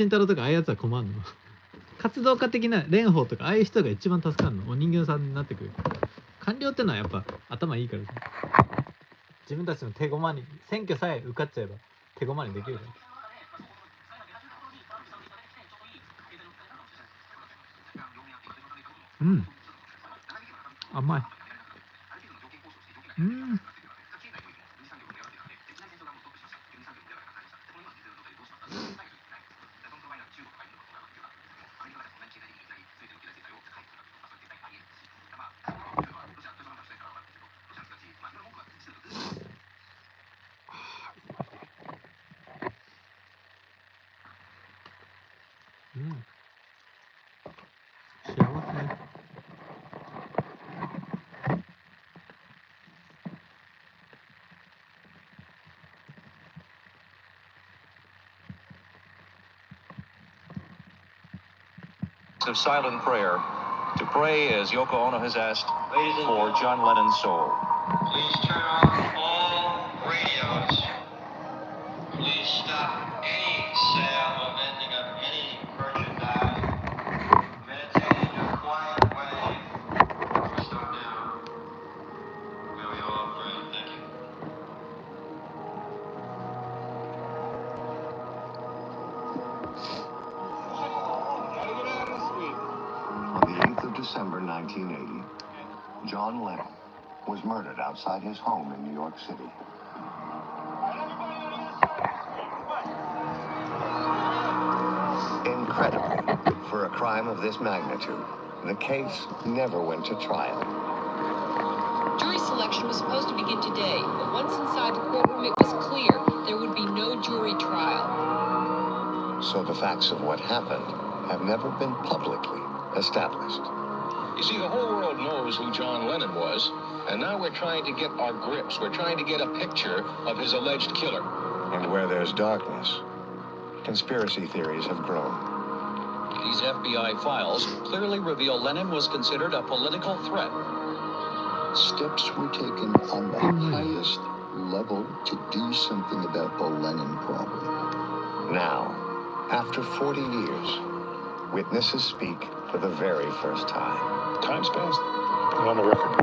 慎太郎とかああいうやつは困るの。活動家的な蓮舫とかああいう人が一番助かるの。お人形さんになってくる。官僚ってのはやっぱ頭いいからさ。自分たちの手駒に、選挙さえ受かっちゃえば手駒にできるから。うん。甘い。うん。うん。幸せ。Of silent prayer to pray as Yoko Ono has asked for John Lennon's soul. Please turn off all radios. Please stop any sale or vending of any merchandise. Meditate in a quiet way. Start now. May we all pray. Thank you. On the 8th of December 1980, John Lennon was murdered outside his home in New York City. Incredibly, for a crime of this magnitude, the case never went to trial. Jury selection was supposed to begin today, but once inside the courtroom it was clear there would be no jury trial. So the facts of what happened have never been publicly established. You see, the whole world knows who John Lennon was, and now we're trying to get our grips. We're trying to get a picture of his alleged killer. And where there's darkness, conspiracy theories have grown. These FBI files clearly reveal Lennon was considered a political threat. Steps were taken on the highest level to do something about the Lennon problem. Now, after 40 years, witnesses speak for the very first time. Time's passed. I'm on the record.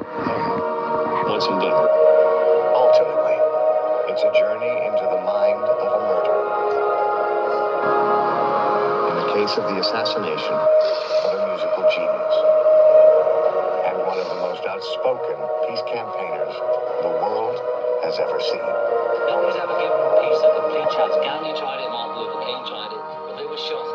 Once and done. Ultimately, it's a journey into the mind of a murderer. In the case of the assassination of a musical genius and one of the most outspoken peace campaigners the world has ever seen. No one's ever given peace a complete chance. Gandhi tried it, Martin Luther King tried it, but they were shot.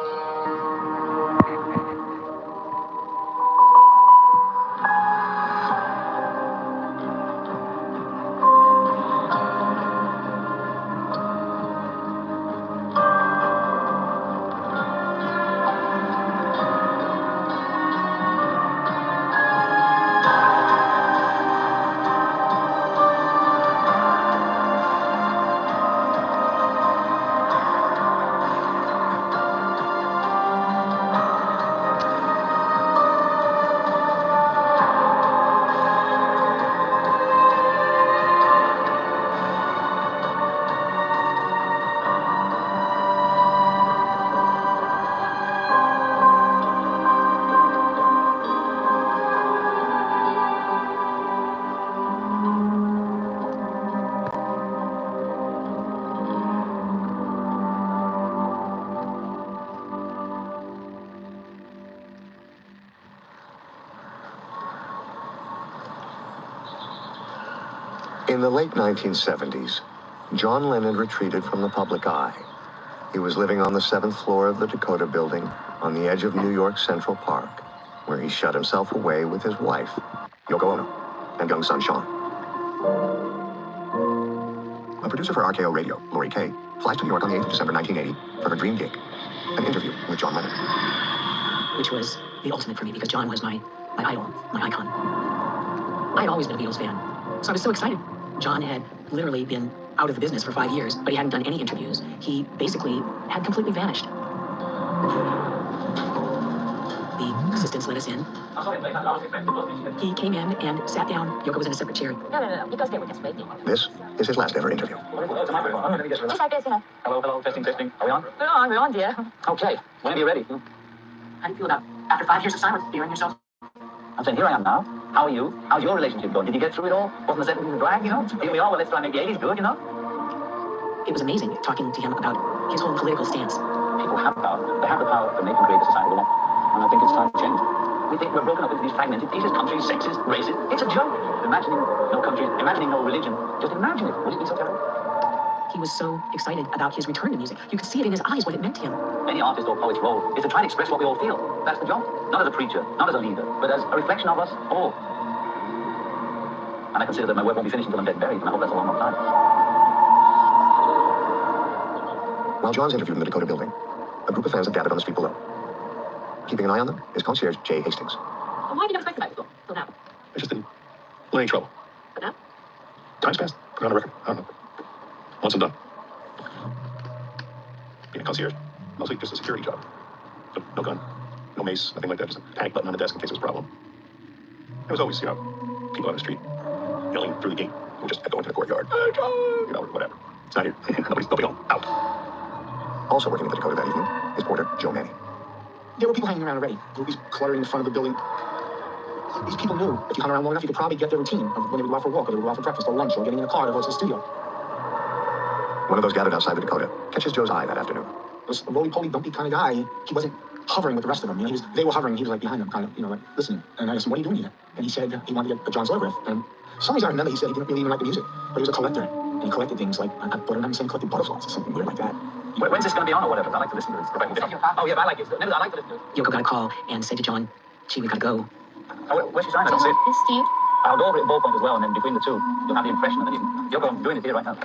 In the late 1970s, John Lennon retreated from the public eye. He was living on the 7th floor of the Dakota Building on the edge of New York's Central Park, where he shut himself away with his wife, Yoko Ono, and young son Sean. A producer for RKO Radio, Lori Kay, flies to New York on the 8th of December 1980 for her dream gig, an interview with John Lennon. Which was the ultimate for me because John was my idol, my icon. I had always been a Beatles fan, so I was so excited. John had literally been out of the business for 5 years, but he hadn't done any interviews. He basically had completely vanished. The assistants let us in. He came in and sat down. Yoko was in a separate chair. This is his last ever interview. Just like this, you know. Hello, testing. Are we on? We're on, dear. Okay, whenever you're ready. How do you feel about after 5 years of silence, feeling yourself? I'm saying, here I am now. How are you? How's your relationship going? Did you get through it all? Wasn't the 70s a drag, you know? Here we are, well, let's try and make the 80s good, you know? It was amazing talking to him about his whole political stance. People have power. They have the power to make and create the society they want. And I think it's time to change. We think we're broken up into these fragmented pieces, countries, sexes, races. It's a joke. Imagining no country, imagining no religion. Just imagine it. Would it be so terrible? He was so excited about his return to music. You could see it in his eyes what it meant to him. Any artist or poet's role is to try and express what we all feel. That's the job. Not as a preacher, not as a leader, but as a reflection of us all. And I consider that my work won't be finished until I'm dead and buried, and I hope that's a long, long time. While John's interviewed in the Dakota building, a group of fans have gathered on the street below. Keeping an eye on them is concierge Jay Hastings. Well, why did you never expect that till now? I just didn't want any trouble. But now? Time's passed. Put it on a record. I don't know. Once I'm done. Being a concierge, mostly just a security job. So, no gun, no mace, nothing like that. Just a panic button on the desk in case there was a problem. There was always, people on the street yelling through the gate. We just go into the courtyard. Whatever. It's not here. Nobody's home. Out. Also working at the Dakota that evening is porter Joe Manny. There were people hanging around already. Groupies cluttering in front of the building. These people knew if you hung around long enough, you could probably get their routine of when they would go out for a walk, or they would go out for breakfast or lunch, or getting in a car to go to the studio. One of those gathered outside the Dakota catches Joe's eye that afternoon. This roly-poly, dumpy kind of guy, he wasn't hovering with the rest of them. They were hovering, he was like behind them, kind of, like listening. And I asked him, what are you doing here? And he said he wanted to get John's autograph. And for some reason I remember he said he didn't really even like the music, but he was a collector. And he collected things like, I thought I remember saying he collected butterflies or something weird like that. When's this going to be on or whatever? I like to listen to this. Oh, yeah, I like it. I like to listen to it. Yoko got a call and said to John, gee, we gotta go. Oh, where's she sign? I don't see it. This Steve? I'll go over it in ballpoint as well, and then between the two, you'll have the impression, and then Yoko, I'm doing it here right now.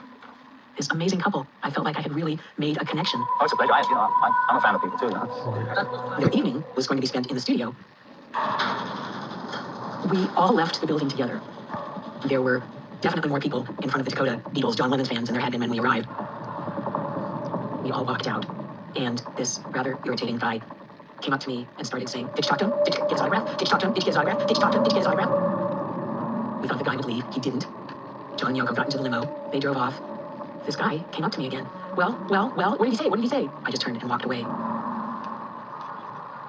This amazing couple. I felt like I had really made a connection. Oh, it's a pleasure. I'm a fan of people too, Their evening was going to be spent in the studio. We all left the building together. There were definitely more people in front of the Dakota Beatles, John Lennon's fans, than there had been when we arrived. We all walked out, and this rather irritating guy came up to me and started saying, did you talk to him? Did you get his autograph? Did you talk to him? Did you get his autograph? Did you talk to him? Did you get his autograph? We thought the guy would leave. He didn't. John and Yoko got into the limo. They drove off. This guy came up to me again. Well, what did he say? What did he say? I just turned and walked away.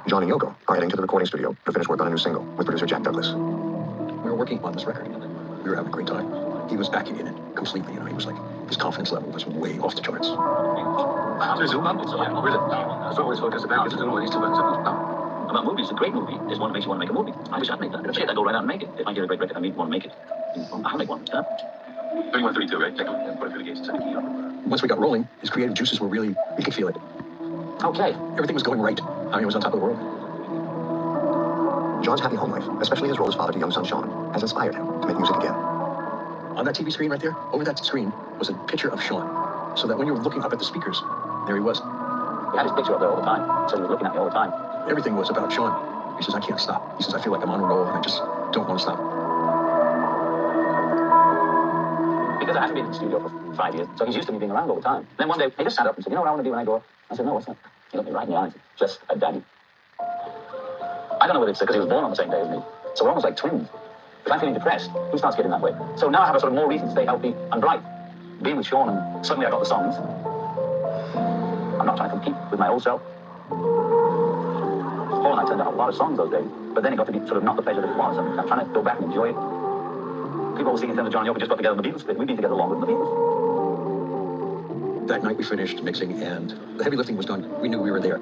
John and Yoko are heading to the recording studio to finish work on a new single with producer Jack Douglas. We were working on this record, and we were having a great time. He was backing in it completely, he was like, his confidence level was way off the charts. That's what we're focused about. About movies, a great movie is one that makes you want to make a movie. I wish I'd make that. Shit, I'd go right out and make it. If I hear a great record, I want to make it. I'll make one. 3132, right? Take a put it through the gates. Once we got rolling, his creative juices were really, we could feel it. Okay. Everything was going right. He was on top of the world. John's happy home life, especially his role as father to young son Sean, has inspired him to make music again. On that TV screen right there, over that screen, was a picture of Sean. So that when you were looking up at the speakers, there he was. He had his picture up there all the time, so he was looking at me all the time. Everything was about Sean. He says, I can't stop. He says, I feel like I'm on a roll, and I just don't want to stop. Because I haven't been in the studio for 5 years, so he's used to me being around all the time. Then one day, he just sat up and said, you know what I want to do when I grow up? I said, no, what's that? He looked me right in the eyes. Just a daddy. I don't know whether it's because he was born on the same day as me, so we're almost like twins. If I'm feeling depressed, he starts getting that way. So now I have a sort of more reason to stay healthy and bright. Being with Sean, and suddenly I got the songs. I'm not trying to compete with my old self. Paul and I turned out a lot of songs those days, but then it got to be sort of not the pleasure that it was. I'm trying to go back and enjoy it. People always think in terms of John and Yoko just got together on the Beatles split. We've been together longer than the Beatles. That night we finished mixing, and the heavy lifting was done. We knew we were there.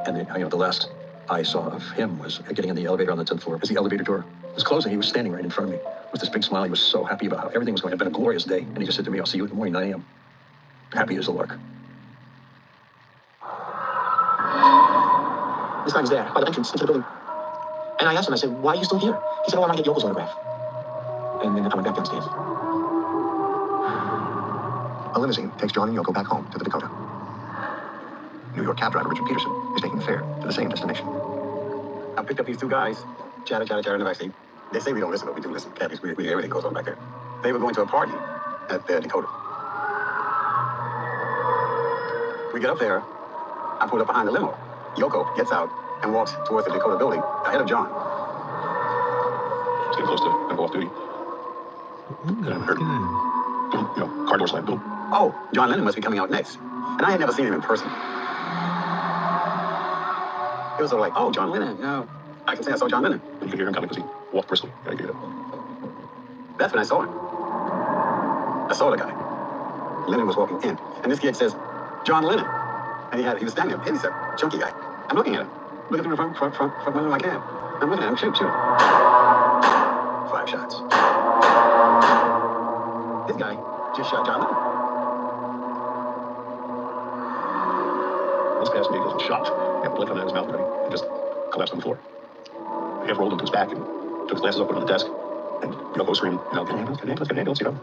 And the last I saw of him was getting in the elevator on the 10th floor. As the elevator door was closing, he was standing right in front of me with this big smile. He was so happy about how everything was going. It had been a glorious day. And he just said to me, I'll see you in the morning, 9 a.m. Happy as a lark. This guy was there by the entrance into the building. And I asked him, I said, why are you still here? He said, oh, I want to get Yoko's autograph. And then I went back downstairs. A limousine takes John and Yoko back home to the Dakota. New York cab driver Richard Peterson is taking the fare to the same destination. I picked up these two guys, chatter in the backseat. They say we don't listen, but we do listen. Cabbies, we everything goes on back there. They were going to a party at the Dakota. We get up there. I pulled up behind the limo. Yoko gets out and walks towards the Dakota building ahead of John. It's getting close to number off duty. 音楽つけないの？ Boom, you know, car door slam, boom. Oh, John Lennon must be coming out next. And I had never seen him in person. It was sort of like, oh, John Lennon. You know, I can say I saw John Lennon. And you could hear him coming because he walked briskly. Yeah, you could hear that. That's when I saw him. I saw the guy. Lennon was walking in. And this kid says, John Lennon. And he was standing there. And he's a chunky guy. I'm looking at him. Looking through the front window of my cab. I'm looking at him. Shoot. 5 shots. This guy just shot John Lennon. This past me, he was shocked. He had blood coming out of his mouth already. He just collapsed on the floor. Half rolled into his back and took his glasses up, put them on the desk. And Yoko screamed, you know, get an ambulance, you know.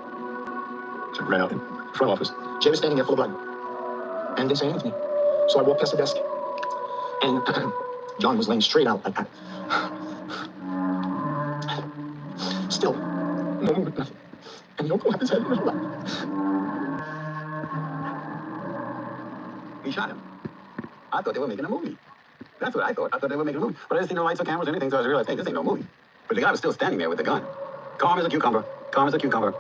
So I ran out in the front office. Jay was standing there full of blood and didn't say anything to me. So I walked past the desk, and John was laying straight out like that. Still, no movement, nothing. And Yoko had his head in his lap. He shot him. I thought they were making a movie. That's what I thought. I thought they were making a movie. But I didn't see no lights or cameras or anything, so I realized, hey, this ain't no movie. But the guy was still standing there with the gun. Calm as a cucumber. Calm as a cucumber.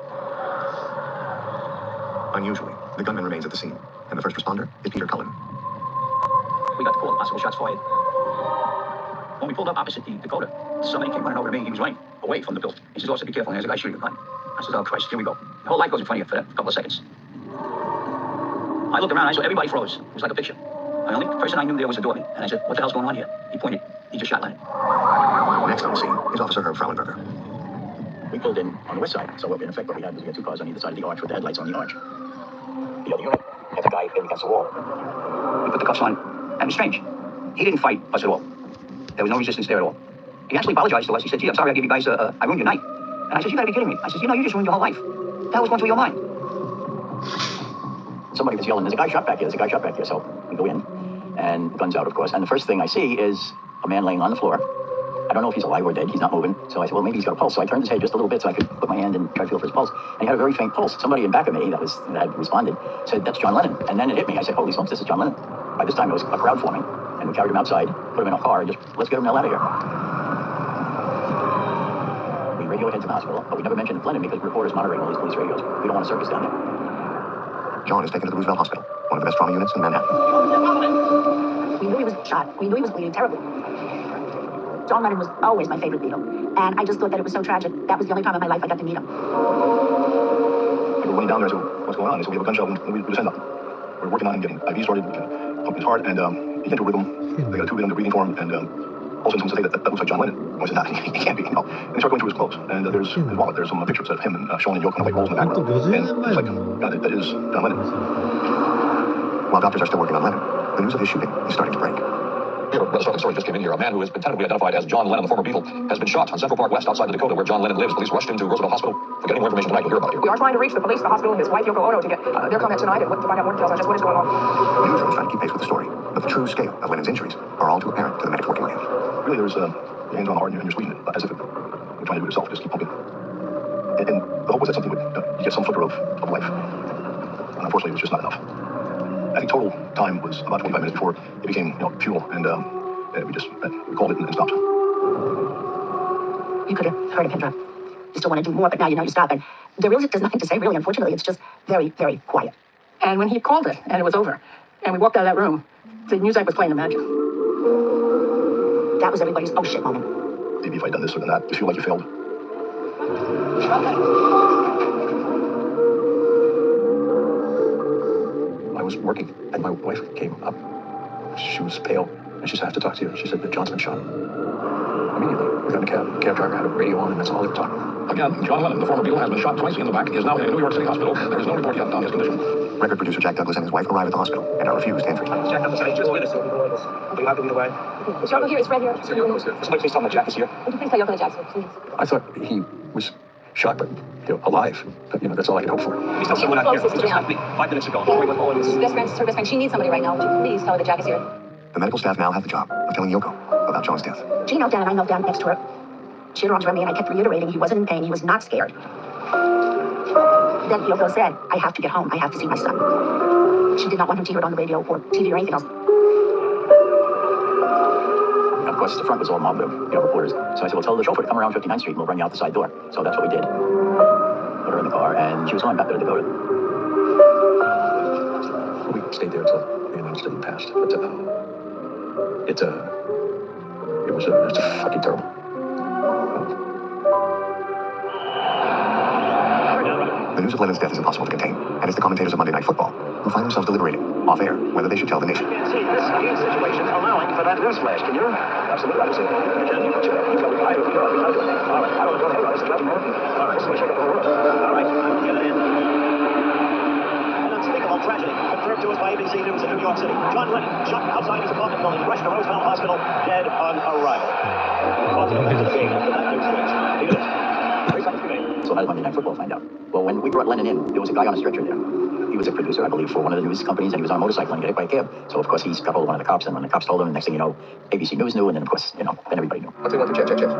Unusually, the gunman remains at the scene, and the first responder is Peter Cullen. We got the call, possible shots fired. When we pulled up opposite the Dakota, somebody came running over to me. He was running away from the building. He says, "Oh, be careful." And there's a guy shooting a gun. I said, "Oh, Christ, here we go." The whole light goes in front of you for a couple of seconds. I looked around, I saw everybody froze. It was like a picture. The only person I knew there was a doorman. And I said, "What the hell's going on here?" He pointed. He just shot Lennon. Next on the scene is Officer Herb Frauenberger. We pulled in on the west side. So in effect, what we had was we had 2 cars on either side of the arch with the headlights on the arch. The other unit had the guy pinned against the wall. We put the cuffs on. And it was strange. He didn't fight us at all. There was no resistance there at all. He actually apologized to us. He said, "Gee, I'm sorry I gave you guys, I ruined your night." And I said, "You gotta be kidding me." I said, "You know, you just ruined your whole life. What the hell was going through your mind?" Somebody was yelling, "There's a guy shot back here. There's a guy shot back here." So we go in, and the gun's out, of course. And the first thing I see is a man laying on the floor. I don't know if he's alive or dead. He's not moving. So I said, well, maybe he's got a pulse. So I turned his head just a little bit so I could put my hand and try to feel for his pulse. And he had a very faint pulse. Somebody in back of me that had responded said, "That's John Lennon." And then it hit me. I said, "Holy smokes, this is John Lennon." By this time, there was a crowd forming. And we carried him outside, put him in a car, and just, let's get him the hell out of here. We radio ahead to the hospital, but we never mentioned Lennon because reporters monitoring all these police radios. We don't want a circus down there. John is taken to the Roosevelt Hospital, one of the best trauma units in Manhattan. We knew he was shot. We knew he was bleeding terribly. John Lennon was always my favorite Beatle. And I just thought that it was so tragic. That was the only time in my life I got to meet him. People running down there, so what's going on? They said, "We have a gunshot and we just end up." We're working on him getting IV started, pumping his heart, and he get to a rhythm. They got a tube in the breathing for him, and all of a sudden someone said, "Hey, that looks like John Lennon." I said, "Nah, he can't be." You know. And they start going through his clothes, and there's his wallet. There's some pictures of him and Sean and Yoko and white rolls in the background. And it's like, God, that is John Lennon. While doctors are still working on Lennon, the news of his shooting is starting to break. We have a startling story just came in here. A man who has been tentatively identified as John Lennon, the former Beatle, has been shot on Central Park West outside the Dakota, where John Lennon lives. Police rushed him to Roosevelt Hospital. If we get any more information tonight, we'll hear about it here. We are trying to reach the police, the hospital, and his wife, Yoko Ono, to get their comment tonight and to find out more details on just what is going on. The newsroom is trying to keep pace with the story, but the true scale of Lennon's injuries are all too apparent to the medics working on him. Really, there's your hands on the heart and you're squeezing it as if you're trying to do it yourself. Just keep pumping. And the hope was that something would, you get some flicker of life. And unfortunately, it was just not enough. I think total time was about 25 minutes before it became, fuel, and we called it and stopped. You could have heard a pin drop. You still want to do more, but now you know you stop. And there really is nothing to say, really. Unfortunately, it's just very, very quiet. And when he called it, and it was over, and we walked out of that room, the music was playing Imagine. That was everybody's oh shit moment. Maybe if I'd done this or done that, you feel like you failed. I was working, and my wife came up. She was pale, and she said, "I have to talk to you." She said that John's been shot. Immediately, we got in a cab. The cab driver had a radio on, and that's all they were talking about. Again, John Lennon, the former Beatle, has been shot twice in the back. He is now in a New York City hospital. There is no report yet on his condition. Record producer Jack Douglas and his wife arrive at the hospital and are refused entry. Jack Douglas, I just witnessed it. Are you happy with the way? Is Yoko here? It's Fred here. Somebody please tell me Jack is here. Would you please tell Yoko that Jack's here, please? I thought he was shot, but alive. But, that's all I could hope for. Please tell someone out here. Just left me 5 minutes ago. Don't worry about all this. Her best friend. She needs somebody right now. Would you please tell her that Jack is here? The medical staff now have the job of telling Yoko about John's death. She knelt down and I knelt down next to her. She had her arms around me and I kept reiterating he wasn't in pain, he was not scared. Then Yoko said, "I have to get home, I have to see my son." She did not want him to hear it on the radio or TV or anything else. Of course, the front was all mobbed with reporters. So I said, "Well, tell the chauffeur to come around 59th Street and we'll run you out the side door." So that's what we did. in the car, and she was going back to the Dakota. We stayed there until the announced it passed. But it's fucking terrible. The news of Lennon's death is impossible to contain, and it's the commentators of Monday Night Football who find themselves deliberating, off air, whether they should tell the nation. You can't see this situation allowing for that news flash, can you? Absolutely, I can see it. You can. You got it. All right, I don't go ahead. This is All right, so we check out the whole world. All right, get it in. An unspeakable tragedy confirmed to us by ABC News in New York City. John Lennon, shot outside his apartment building, rushed to Roosevelt Hospital, dead on arrival. So how did Monday Night Football find out? Well, when we brought Lennon in, there was a guy on a stretcher there. He was a producer, I believe, for one of the news companies, and he was on a motorcycle and got hit by a cab. So, of course, he got hold of one of the cops, and when the cops told him, next thing you know, ABC News knew, and then, of course, then everybody knew. 1, 2, 1, 2, check. Check,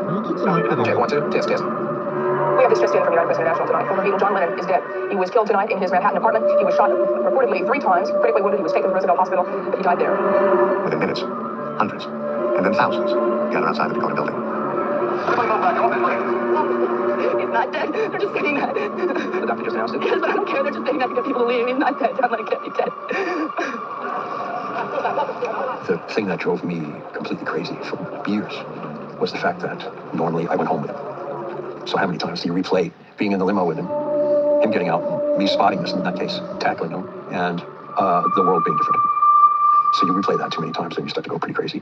1, 2, test. We have distress data from United Press International tonight. Former Beatle John Lennon is dead. He was killed tonight in his Manhattan apartment. He was shot reportedly 3 times, critically wounded. He was taken to Roosevelt Hospital, but he died there. Within minutes, hundreds, and then thousands gather outside the Dakota building. He's not dead. They're just saying that. The doctor just announced it. Yes, but I don't care. They're just saying that to get people to leave. He's not dead. John Lennon can't be dead. The thing that drove me completely crazy for years was the fact that normally I went home with him. So how many times do you replay being in the limo with him getting out, me spotting this nutcase, tackling him, and the world being different? So you replay that too many times and you start to go pretty crazy.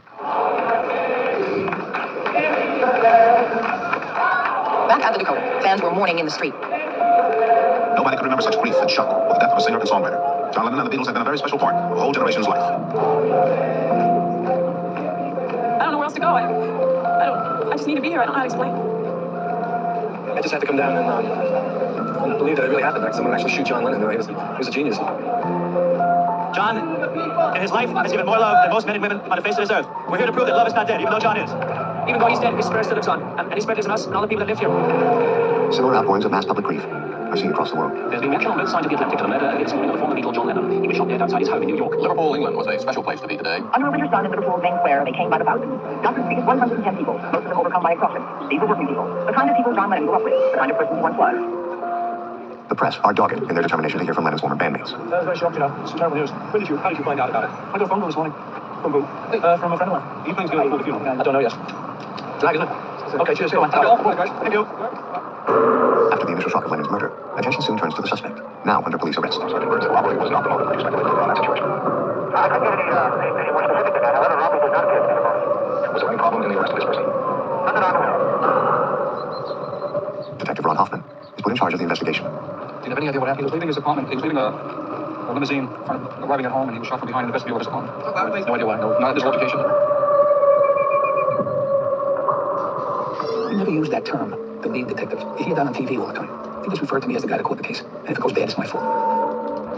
Back at the Dakota, fans were mourning in the street. Nobody could remember such grief and shock with the death of a singer and songwriter. John Lennon and the Beatles have been a very special part of a whole generation's life. I don't know where else to go. I just need to be here. I don't know how to explain. I just had to come down and believe that it really happened. Like someone actually shoot John Lennon. He was a genius. John, in his life, has given more love than most men and women on the face of this earth. We're here to prove that love is not dead, even though John is. Even though he's dead, his spirit still lives on. And he spread his in us and all the people that live here. Similar outpourings of mass public grief are seen across the world. There's been reaction on both sides of the Atlantic to the murder against the former Beatle John Lennon. He was shot dead outside his home in New York. Liverpool, England was a special place to be today. Under a winter sun in Liverpool's main square, they came by the thousands. Doctors speak of 110 people, most of them overcome by exhaustion. These were working people, the kind of people John Lennon grew up with, the kind of person he once was. The press are dogged in their determination to hear from Lennon's former bandmates. I was very shocked, It's terrible news. How did you find out about it? I got a phone call this morning. From who? From a friend of mine. Are you planning to go for the funeral? I don't know yet. Drag, isn't it? Okay, cheers. Go on. Guys. Thank you. After the initial shock of Lennon's murder, attention soon turns to the suspect, now under police arrest. Birds robbery was not the motive expected in that situation. I can't get any more specific than that. However, robbery was not a case. Was there any problem in the arrest of this person? Not that I'm aware of. Detective Ron Hoffman is put in charge of the investigation. Do you have any idea what happened? He was leaving his apartment. He was leaving a limousine, arriving at home, and he was shot from behind in the vestibule of his apartment. No idea why. No, not at this altercation. He never used that term, the lead detective. You hear that on TV all the time. He just referred to me as the guy that caught the case. And if it goes bad, it's my fault.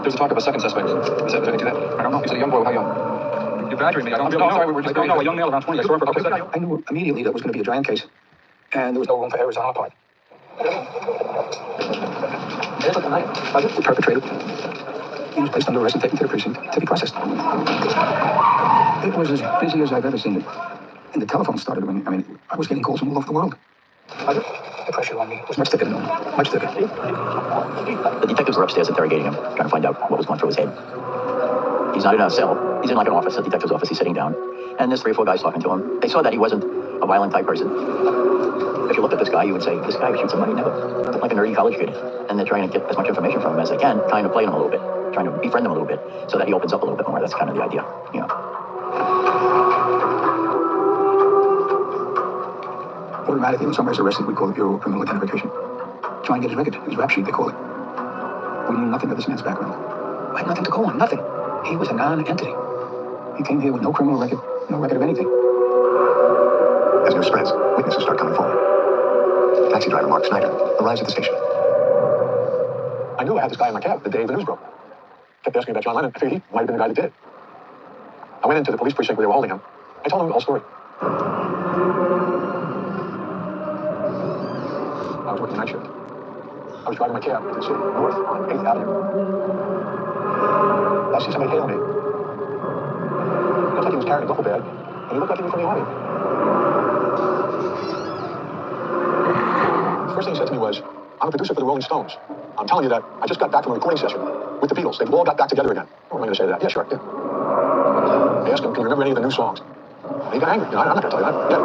There's a talk of a second suspect. Is that to that? I don't know. He said a young boy. How young? You graduated me. I don't know. We're just a young male around 20. I knew immediately that was going to be a giant case. And there was no room for errors on our part. The perpetrator. He was placed under arrest and taken to the precinct to be processed. It was as busy as I've ever seen it. And the telephone started ringing. I mean, I was getting calls from all over the world. The pressure on me was much thicker than normal. Much thicker. The detectives were upstairs interrogating him, trying to find out what was going through his head. He's not in a cell. He's in like an office, a detective's office. He's sitting down. And there's 3 or 4 guys talking to him. They saw that he wasn't a violent type person. If you looked at this guy, you would say, this guy would shoot somebody never. Like a nerdy college kid. And they're trying to get as much information from him as they can, trying to play him a little bit, trying to befriend him a little bit, so that he opens up a little bit more. That's kind of the idea, you know. Automatically, when somebody's arrested, we call it Bureau of Criminal Identification. Try and get his record, his rap sheet, they call it. We knew nothing of this man's background. I had nothing to go on, nothing. He was a non-entity. He came here with no criminal record, no record of anything. As news spreads, witnesses start coming forward. Taxi driver Mark Snyder arrives at the station. I knew I had this guy in my cab the day the news broke. Kept asking about John Lennon. I figured he might have been the guy that did it. I went into the police precinct where they were holding him. I told him the whole story. I was working night shift. I was driving my cab to the city, north on 8th Avenue. I see somebody hailing me. He looked like he was carrying a duffel bag, and he looked like he was from the army. The first thing he said to me was, I'm a producer for the Rolling Stones. I'm telling you that I just got back from a recording session with the Beatles. They've all got back together again. What am I going to say to that? Yeah, sure. Yeah. I asked him, can you remember any of the new songs? And he got angry. I'm not going to tell you that. Yeah.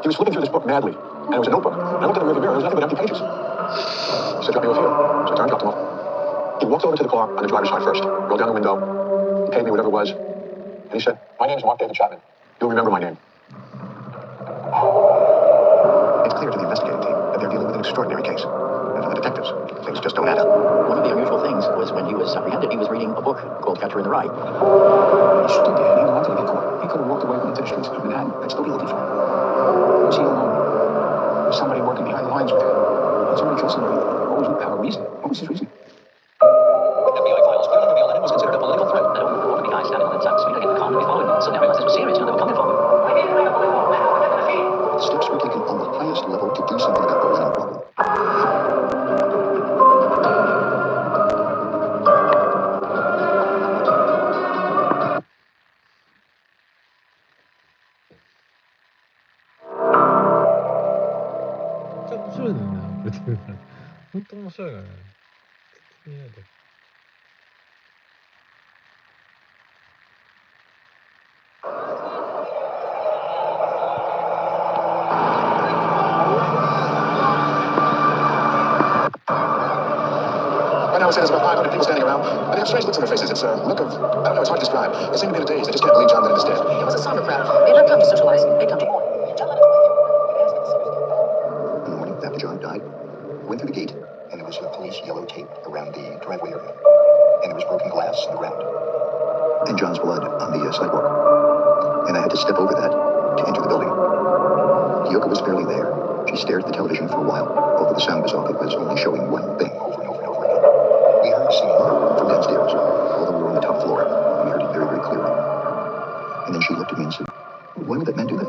He was flipping through this book madly, and it was a notebook. And I looked at the rearview mirror, there was nothing but empty pages. He said, drop me off here. So I turned, dropped him off. He walked over to the car on the driver's side first, rolled down the window, he paid me whatever it was, and he said, my name is Mark David Chapman. You'll remember my name. It's clear to the investigating team that they're dealing with an extraordinary case. And for the detectives, things just don't add up. One of the unusual things was when he was apprehended, he was reading a book called Catcher in the Rye. He stood there and he wanted to get caught. He could have walked away into the streets of Manhattan. I'd still be looking for him. Was he alone? Was somebody working behind the lines with him? When somebody kills somebody, they always have a reason. What was his reason? FBI files clearly reveal that it was considered a political threat. That only grew up with the guy standing on the top street getting the car to be following me. Suddenly I realized this was serious, and they were coming for me. Steps were taken on the highest level to do something about the Lennon problem.面白いのにな、これ本当面白いからね。見ないと。Right now, I say there's about 500 people standing around, and they have strange looks on their faces. It's a look of, I don't know, it's hard to describe. They seem to be in a daze. They just can't believe John Lennon is dead. It was a somber crowd. They had not come to socialize. They come to mourn. John Lennon's wife. In the morning after John died, I went through the gate, and there was a police yellow tape around the driveway area. And there was broken glass on the ground. And John's blood on the sidewalk. And I had to step over that to enter the building. Yoko was barely there. She stared at the television for a while. Although the sound was off, it was only showing one thing over and over and over again. We heard singing from downstairs. Although we were on the top floor, we heard it very, very clearly. And then she looked at me and said, why would that man do that?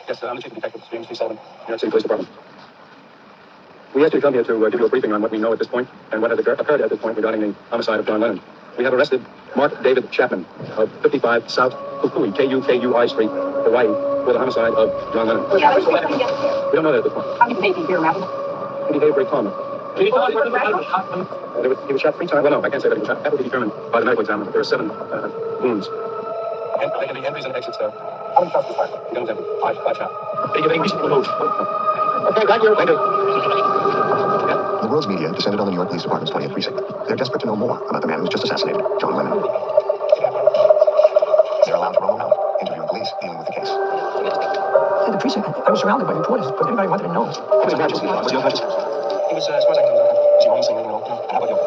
Yes, I'm the chief detective, James T. Sullivan, New York City Police Department. We asked you to come here to give you a briefing on what we know at this point and what has occurred at this point regarding the homicide of John Lennon. We have arrested Mark David Chapman of 55 South Kukui, Kukui Street, Hawaii, for the homicide of John Lennon. We don't know that at this point. How did he behave here, Madam? He behaved very calmly. He was shot 3 times. Well, no, I can't say that he was shot. That will be determined by the medical examiner. There are 7 wounds. And the entries and exits there. How many shots was fired? The gun was empty. 5 shots. Did he give any reason to move? Okay, thank you. Thank you. The world's media descended on the New York Police Department's 20th precinct. They're desperate to know more about the man who was just assassinated, John Lennon. They're allowed to roam around, interviewing police, dealing with the case. At the precinct, I was surrounded by reporters, but everybody wanted to know. What's your emergency? What's your emergency? He was, as far as I can tell, was he only saying, how about you?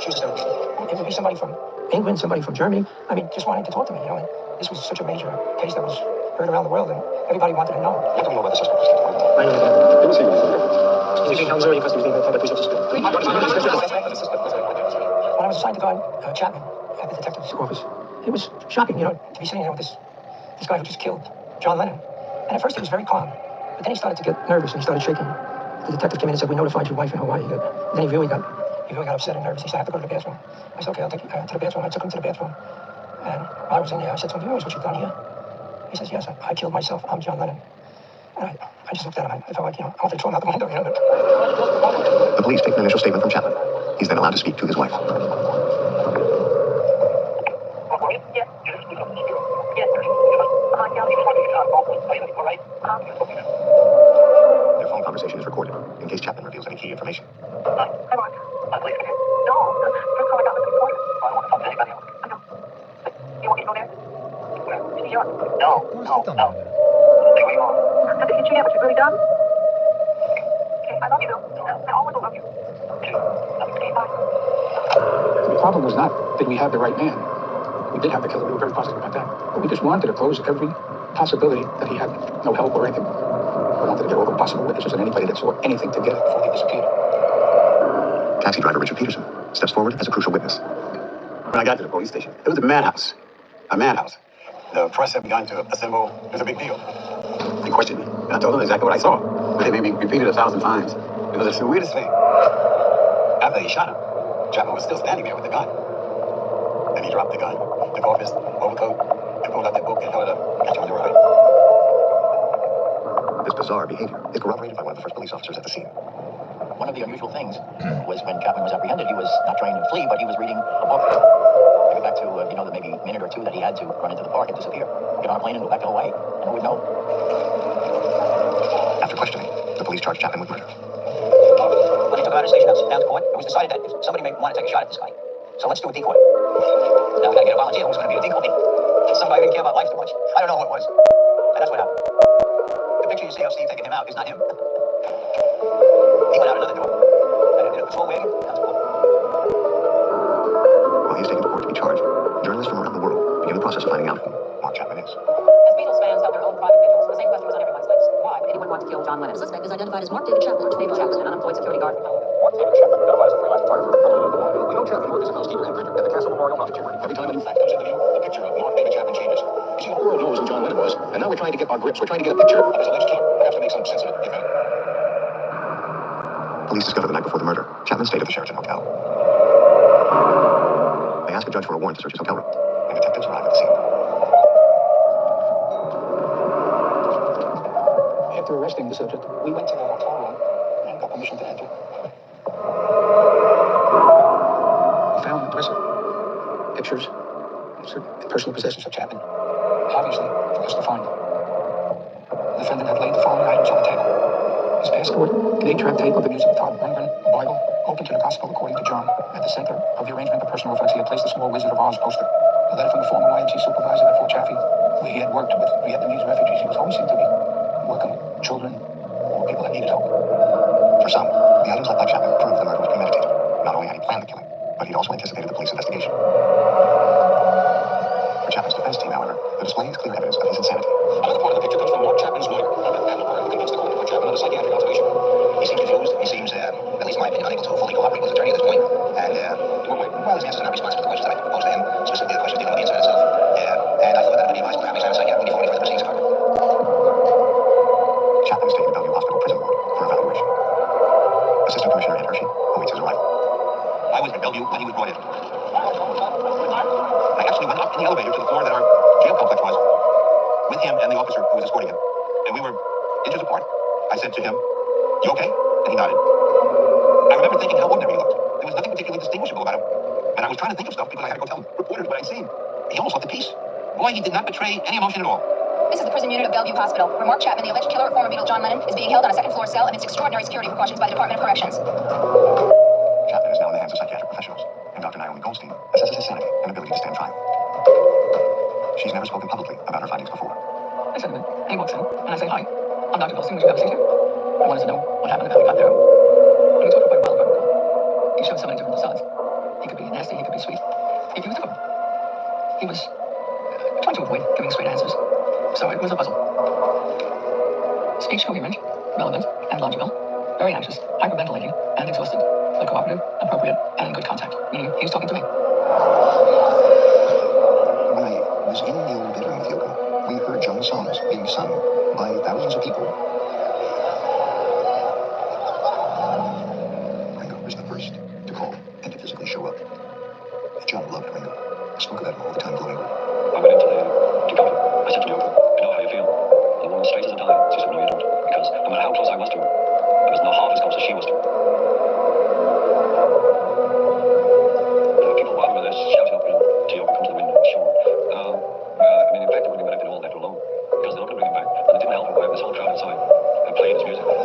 She was hysterical. It would be somebody from England, somebody from Germany. I mean, just wanting to talk to me, you know. And this was such a major case that was heard around the world, and everybody wanted to know. What do you know about the suspect? I know that. Let me see you. He's being held in Missouri because he was being held by police officers. When I was assigned to guard Chapman at the detective's office, it was shocking, you know, to be sitting there with this guy who just killed John Lennon. And at first he was very calm, but then he started to get nervous and he started shaking. The detective came in and said, "We notified your wife in Hawaii." Then he really got upset and nervous. He said, "I have to go to the bathroom." I said, "Okay, I'll take you to the bathroom." I took him to the bathroom. And while I was in there, I said to him, "You realize what you've done here?" He says, "Yes, I killed myself. I'm John Lennon." And I just looked at him. I felt like, you know, I wanted to throw him out the window, you know. The police take an initial statement from Chapman. He's then allowed to speak to his wife. Their phone conversation is recorded in case Chapman reveals any key information. The problem was not that we had the right man. We did have the killer. We were very positive about that. But we just wanted to close every possibility that he had no help or anything. I wanted to get all the possible witnesses and anybody that saw anything together before they disappeared. Taxi driver Richard Peterson steps forward as a crucial witness. When I got to the police station, it was a madhouse. A madhouse. The press had begun to assemble. It was a big deal. They questioned me, and I told them exactly what I saw. But they made me repeat it 1,000 times. Because it's the weirdest thing. After he shot him, Chapman was still standing there with the gun. Then he dropped the gun, took off his overcoat, and pulled out that book and held it up. Catch him on the right. This bizarre behavior is corroborated by one of the first police officers at the scene. One of the unusual things was when Chapman was apprehended, he was not trying to flee, but he was reading a book. Think back to, the maybe minute or two that he had to run into the park and disappear. Get on a plane and go back to Hawaii, and who would know? After questioning, the police charged Chapman with murder. When he took him out of the station house down to court, it was decided that somebody may want to take a shot at this guy. So let's do a decoy. Now we got to get a volunteer who's going to be a decoy. Somebody who didn't care about life too much. I don't know who it was. And that's what happened. The picture you see of Steve taking him out is not him. He went out another door. And it was full wagon. While he is taken to court to be charged, journalists from around the world begin the process of finding out who Mark Chapman is. As Beatles fans have their own private vigils, the same question was on everyone's lips. Why would anyone want to kill John Lennon? The suspect is identified as Mark David Chapman, David Chapman, an unemployed security guard from Hollywood. Mark David Chapman, identified as a freelance photographer. We know Chapman worked as a housekeeper and printer at the Castle Memorial Office. Every time a new fact comes into view, the picture of Mark David Chapman changes. You see, the whole world knows who John Lennon was, and now we're trying to get our grips. We're trying to get a picture of his alleged killer, perhaps to make some sense of it, if any. Police discover the night before the murder, Chapman stayed at the Sheraton Hotel. They ask a judge for a warrant to search his hotel room, and detectives arrive at the scene. After arresting the subject, we went to the hotel room and got permission to enter. We found the dresser, pictures, certain personal possessions of Chapman, obviously for us to find. The defendant had laid the following items on the table: his passport, an 8-track tape of the music of Todd Rundgren, a Bible, open to the Gospel according to John. At the center of the arrangement of personal effects, he had placed a small Wizard of Oz poster. A letter from the former YMC supervisor at Fort Chaffee, where he had worked with Vietnamese refugees. He was always seemed to be working with children or people that needed help. For some, the items left by Chapman prove the murder was premeditated. Not only had he planned the killing, but he'd also anticipated the police investigation. For Chapman's defense team, however, the display is clear evidence of his insanity. Another part of the picture comes from Mark Chapman's lawyer, Robert Adler, who convinced the court to put Chapman under psychiatric observation. He seems confused. He seems, at least in my opinion, unable to fully cooperate with his attorney at this point. And, well, his answers are not responsive to the questions that I proposed to him, specifically the questions dealing with the incident itself. And I thought that it would be advisable to have him examine psychiatrically before any further proceedings occur. Chapman is taken to Bellevue Hospital prison ward for evaluation. Assistant Commissioner Ed Hershey awaits his arrival. I was at Bellevue when he was brought in. I actually went up in the elevator to the floor that our jail complex was, with him and the officer who was escorting him. And we were inches apart. I said to him, "You okay?" And he nodded. I remember thinking how ordinary he looked. There was nothing particularly distinguishable about him. And I was trying to think of stuff because I had to go tell reporters what I'd seen. He almost looked at peace. Boy, he did not betray any emotion at all. This is the prison unit of Bellevue Hospital, where Mark Chapman, the alleged killer of former Beatle John Lennon, is being held on a second-floor cell amidst extraordinary security precautions by the Department of Corrections. Chapman is now in the hands of psychiatric professionals, and Dr. Naomi Goldstein assesses his sanity and ability to stand trial. She's never spoken publicly about her findings before. I said to him, and he walks in, and I say, "Hi, I'm Dr. Goldstein, would you have a seat here?" I wanted to know what happened and how he got there. And we talked for quite a while about it. He showed so many different facades. He could be nasty, he could be sweet. He was difficult. He was trying to avoid giving straight answers. So it was a puzzle. Speech coherent, relevant, and logical. Very anxious, hyperventilating, and exhausted. But cooperative, appropriate, and in good contact. Meaning he was talking to me. When I was in the old bedroom with Yoko, we heard John's songs being sung by thousands of people. Ringo was the first to call and to physically show up. John loved Ringo. Spoke about him all the time glowingly. I went into the garden. I said to Yoko, "I know how you feel." The woman straight as a die. She said, "No, you don't." Because no matter how close I was to her, I was not half as close as she was to her. There were people walking with us, shouting up, to Yoko, come to the window, sure. In fact, it would have been better if they'd all left her alone. Because they're not going to bring him back. And it didn't help her. This whole crowd outside and playing his music. And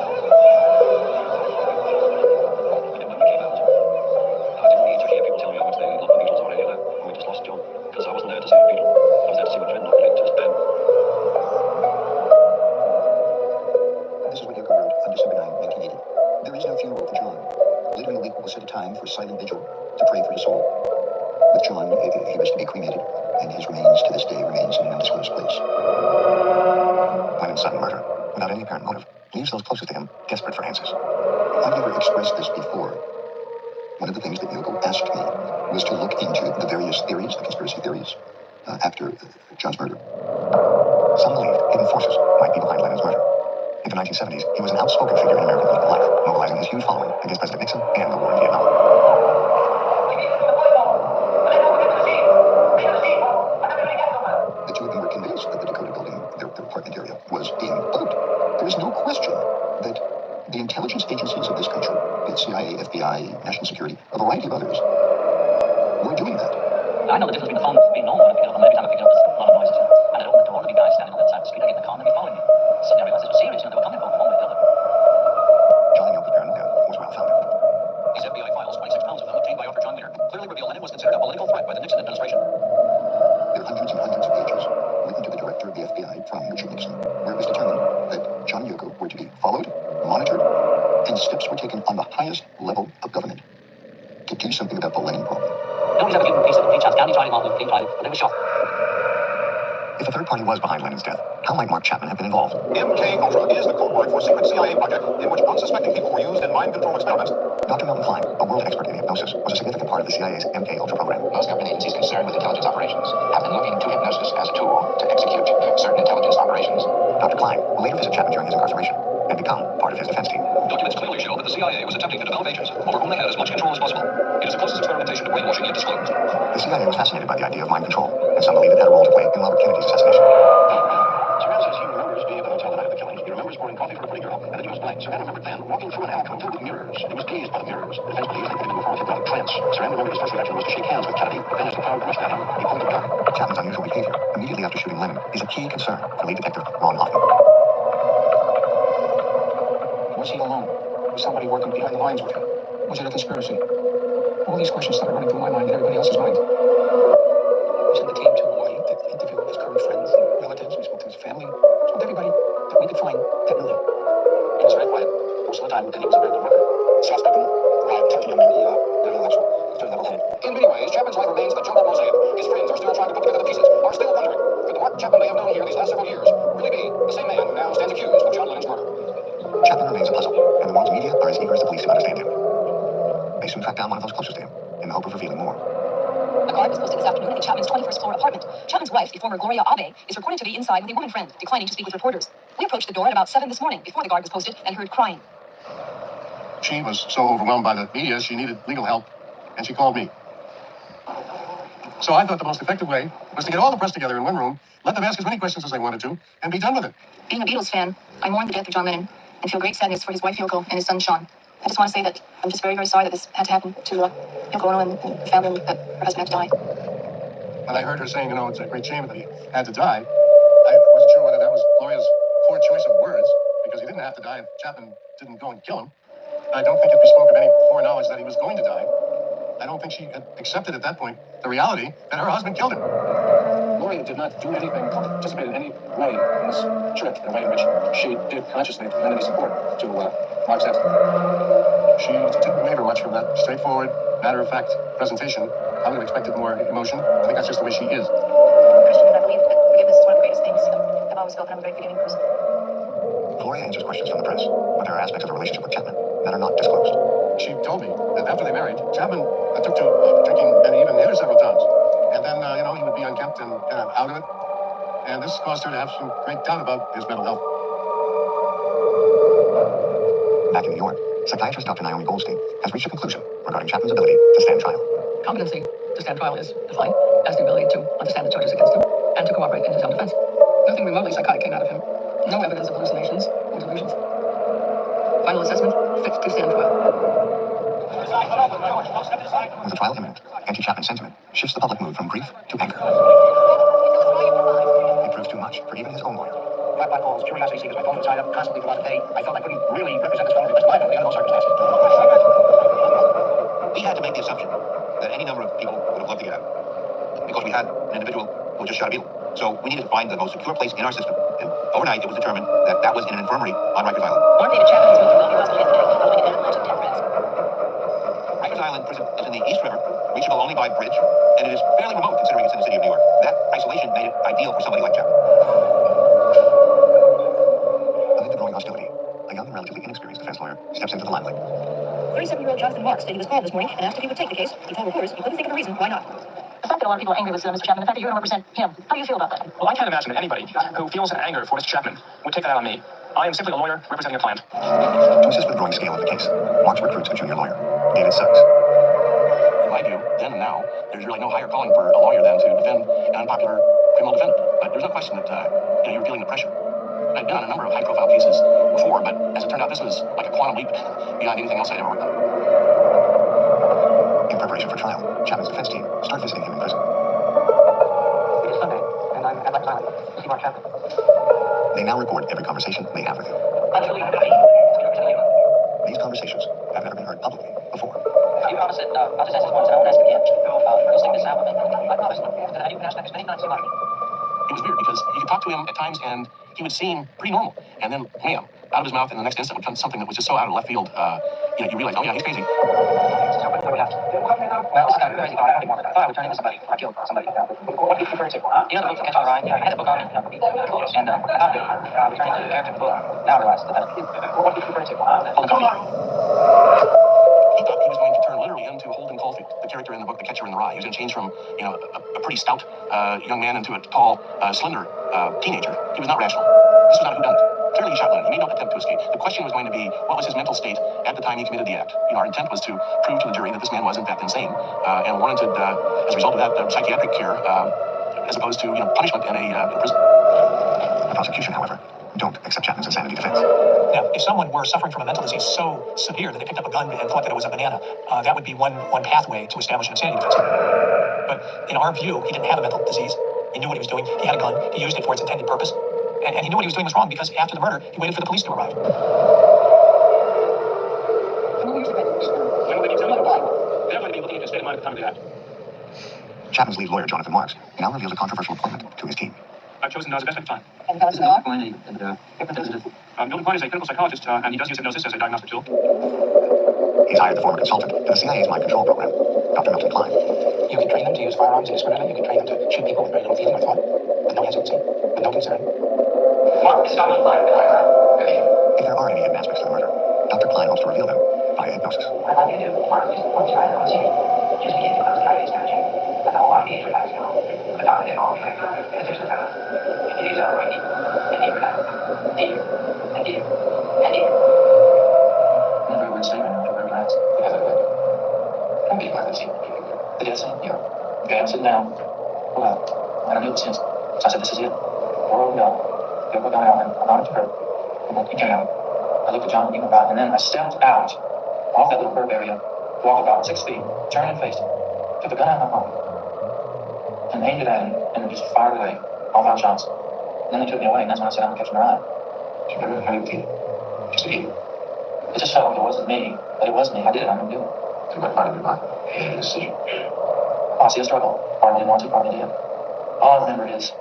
then when we came out, I didn't need to hear people telling me how much they loved the Beatles or any of that. And we just lost John. Because I wasn't there to see the Beatles. I was there to see my friend not related to his band. This is what Yoko wrote on December 9, 1980. There is no funeral for John. Later in the week, we will set a time for silent vigil to pray for his soul. With John, he was to be cremated, and his remains to this day remains in an undisclosed place. Lennon's sudden murder, without any apparent motive, leaves those closest to him desperate for answers. I've never expressed this before. One of the things that Yoko asked me was to look into the various theories, the conspiracy theories, after John's murder. Some believed hidden forces might be behind Lennon's murder. In the 1970s, he was an outspoken figure in American political life, mobilizing his huge following against President Nixon and the war in Vietnam. The two of them were convinced that the Dakota building, their apartment area, was being bugged. There is no question that the intelligence agencies of this country, the CIA, FBI, National Security, a variety of others, were doing that. I know the difference between the phone being normal and picking up, and every time I pick it up, there's a lot of noises. And I'd open the door, and there'd be guys standing on the other side of the street. I get in the car, and they'd be following me. Suddenly I realized this was serious. They were coming from one way or the other. John and Yoko's paranoia was well founded. These FBI files, 26 pounds of them, obtained by Arthur John Wiener, clearly reveal Lennon was considered a political threat by the Nixon administration. There are hundreds and hundreds of pages written to the director of the FBI from Richard Nixon, where it was determined that John and Yoko were to be followed, monitored, and steps were taken on the highest level of government to do something about the Lennon problem. Nobody's ever given peace at the Chance County tried him, Martin Luther King tried him, but they were shot. If a third party was behind Lennon's death, how might Mark Chapman have been involved? MK Ultra is the code word for secret CIA project in which unsuspecting people were used in mind control experiments. Dr. Milton Klein, a world expert in hypnosis, was a significant part of the CIA's MK Ultra program. Most government agencies concerned with intelligence operations have been looking to hypnosis as a tool to execute certain intelligence operations. Dr. Klein will later visit Chapman during his incarceration and become part of his defense team. Documents clearly show that the CIA was attempting to develop agents over whom they had as much control as possible. It is the closest experimentation to brainwashing yet disclosed. The CIA was fascinated by the idea of mind control, and some believe it had a role to play in Robert Kennedy's assassination. Saran says he remembers being at the hotel the night of the killing. He remembers pouring coffee for a pretty girl, and that he was blank. Saran remembered then walking through an alcove filled with mirrors. He was dazed by the mirrors. The defense believes they could have been before a hypnotic trance. Saran remembered his first reaction was to shake hands with Kennedy, but then as the crowd rushed at him, he pulled the gun. Chapman's unusual behavior immediately after shooting Lennon is a key concern for lead detective Ron Hoffman. Was he alone? Was somebody working behind the lines with him? Was it a conspiracy? All these questions started running through my mind and everybody else's mind. We sent the team to Hawaii to interview his current friends and relatives. We spoke to his family. We spoke to everybody that we could find that knew him. He was very quiet most of the time, and he was a very good worker. Soft-spoken, touchy young man. He very intellectual. He was very level-headed. In many ways, Chapman's life remains a jumbled mosaic. His friends are still trying to put together the pieces, are still wondering, could the Mark Chapman they have known here these last several years really be the same man who now stands accused of John Lennon's murder? Chapman remains a puzzle, and the world's media are as eager as the police to understand him. They soon track down one of those closest to him in the hope of revealing more. A card was posted this afternoon at Chapman's 21st floor apartment. Chapman's wife, the former Gloria Abe, is reported to be inside with a woman friend, declining to speak with reporters. We approached the door at about 7 this morning, before the card was posted, and heard crying. She was so overwhelmed by the media, she needed legal help, and she called me. So I thought the most effective way was to get all the press together in one room, let them ask as many questions as they wanted to, and be done with it. Being a Beatles fan, I mourn the death of John Lennon and feel great sadness for his wife Yoko and his son Sean. I just want to say that I'm just very, very sorry that this had to happen to Yoko Ono and the family, and that her husband had to die. When I heard her saying, it's a great shame that he had to die, I wasn't sure whether that was Gloria's poor choice of words, because he didn't have to die if Chapman didn't go and kill him. I don't think it bespoke of any foreknowledge that he was going to die. I don't think she had accepted at that point the reality that her husband killed him. Gloria did not do anything, participate in any way in this trip, in a way in which she did consciously lend any support to Mark's death. She didn't waver much from that straightforward, matter-of-fact presentation. I would have expected more emotion. I think that's just the way she is. Christian, and I believe that forgiveness is one of the greatest things. I've always felt that I'm a very forgiving person. Gloria answers questions from the press, but there are aspects of the relationship with Chapman that are not disclosed. She told me that after they married, Chapman took to drinking, and he even hit her several times. And then, he would be unkempt and kind of out of it. And this caused her to have some great doubt about his mental health. Back in New York, psychiatrist Dr. Naomi Goldstein has reached a conclusion regarding Chapman's ability to stand trial. Competency to stand trial is defined as the ability to understand the charges against him and to cooperate in his own defense. Nothing remotely psychotic came out of him. No evidence of hallucinations or delusions. Final assessment, fit to stand trial. With the trial imminent, anti-Chapman sentiment shifts the public mood from grief to anger. It proves too much for even his own lawyer. Black calls, curiosity seekers, my phone was tied up constantly throughout the day. I felt I couldn't really represent this phone to the best of my ability under those circumstances. We had to make the assumption that any number of people would have loved to get out. Because we had an individual who just shot a Beatle. So we needed to find the most secure place in our system. And overnight, it was determined that that was in an infirmary on Rikers Island. One David Chapman has moved to Milwaukee Hospital yesterday following an avalanche of death threats. Rikers Island prison is in the East River, reachable only by bridge, and it is fairly remote considering it's in the city of New York. That isolation made it ideal for somebody like Chapman. Amid the growing hostility, a steps into the limelight. 37-year-old Jonathan Marks said he was called this morning and asked if he would take the case. He told reporters he couldn't think of a reason why not. The fact that a lot of people are angry with Mr. Chapman, the fact that you're going to represent him, how do you feel about that? Well, I can't imagine that anybody who feels anger for Mr. Chapman would take that out on me. I am simply a lawyer representing a client. To assist with the growing scale of the case, Marks recruits a junior lawyer, David Suggs. In my view, then and now, there's really no higher calling for a lawyer than to defend an unpopular criminal defendant. But there's no question that you're feeling the pressure. I've been on a number of high-profile cases before, but as it turned out, this was like a quantum leap beyond anything else I'd ever worked on. In preparation for trial, Chapman's defense team start visiting him in prison. It is Sunday, and I'm at my client, Mr. Mark Chapman. They now record every conversation they have with him. These conversations have never been heard publicly before. You promised that I'll just ask this once and I won't ask it again. You'll stick this out with me. I promise that you can ask as many times as you like. It was weird because you could talk to him at times and he would seem pretty normal. And then, bam, out of his mouth in the next instant would come something that was just so out of left field. You realize, oh yeah, he's crazy. Well, this is kind of crazy. I thought I would turn into somebody. I killed somebody. What do you prefer to? You know the book for Catching a Ride? I had the book on me. And I found it. I was turning to the character of the book. Now I realize that. What do you prefer to? Holden Caulfield. He thought he was going to turn literally into Holden Caulfield, the character in the book The Catcher in the Rye. He was going to change from, a pretty stout young man into a tall, slender teenager. He was not rational. This was not a whodunit. Clearly he shot Lennon. He made no attempt to escape. The question was going to be, what was his mental state at the time he committed the act? Our intent was to prove to the jury that this man was in fact insane, and warranted, as a result of that, psychiatric care, as opposed to punishment in prison. The prosecution, however, don't accept Chapman's insanity defense. Now, if someone were suffering from a mental disease so severe that they picked up a gun and thought that it was a banana, that would be one pathway to establish an insanity defense. But in our view, he didn't have a mental disease. He knew what he was doing. He had a gun. He used it for its intended purpose. And he knew what he was doing was wrong because after the murder, he waited for the police to arrive. They're going to be looking at his state of mind at the time of the act. Chapman's lead lawyer, Jonathan Marks, now reveals a controversial appointment to his team. I've chosen as a best I can find. And how does it work? Milton Klein is a clinical psychologist, and he does use hypnosis as a diagnostic tool. He's hired the former consultant to the CIA's mind control program, Dr. Milton Klein. You can train them to use firearms indiscriminately. You can train them to shoot people with very little feeling or thought, with no hesitancy, with no concern. Mark is talking about If there are any hidden aspects to the murder, Dr. Klein hopes to reveal them via hypnosis. Never statement after very last. Don't be like this. The death scene? Yeah. Okay, I'm sitting down. Well, I don't know the sense. So I said, this is it. We'll go. You'll go down and I'm on to her. And then he came out. I looked at John and he went by, and then I stepped out off that little curb area, walked about 6 feet, turned and faced him, took the gun out of my pocket, and aimed it at him, and just fired away all 5 shots. And then they took me away, and that's when I said, I'm catching a ride. How do you feel? Just feel. It just felt like it wasn't me, but it was me. I did it. I'm gonna do it. To my part of your mind. Hated the decision. Oh, I see a struggle. Part of me didn't want to, part of me did. All I remember is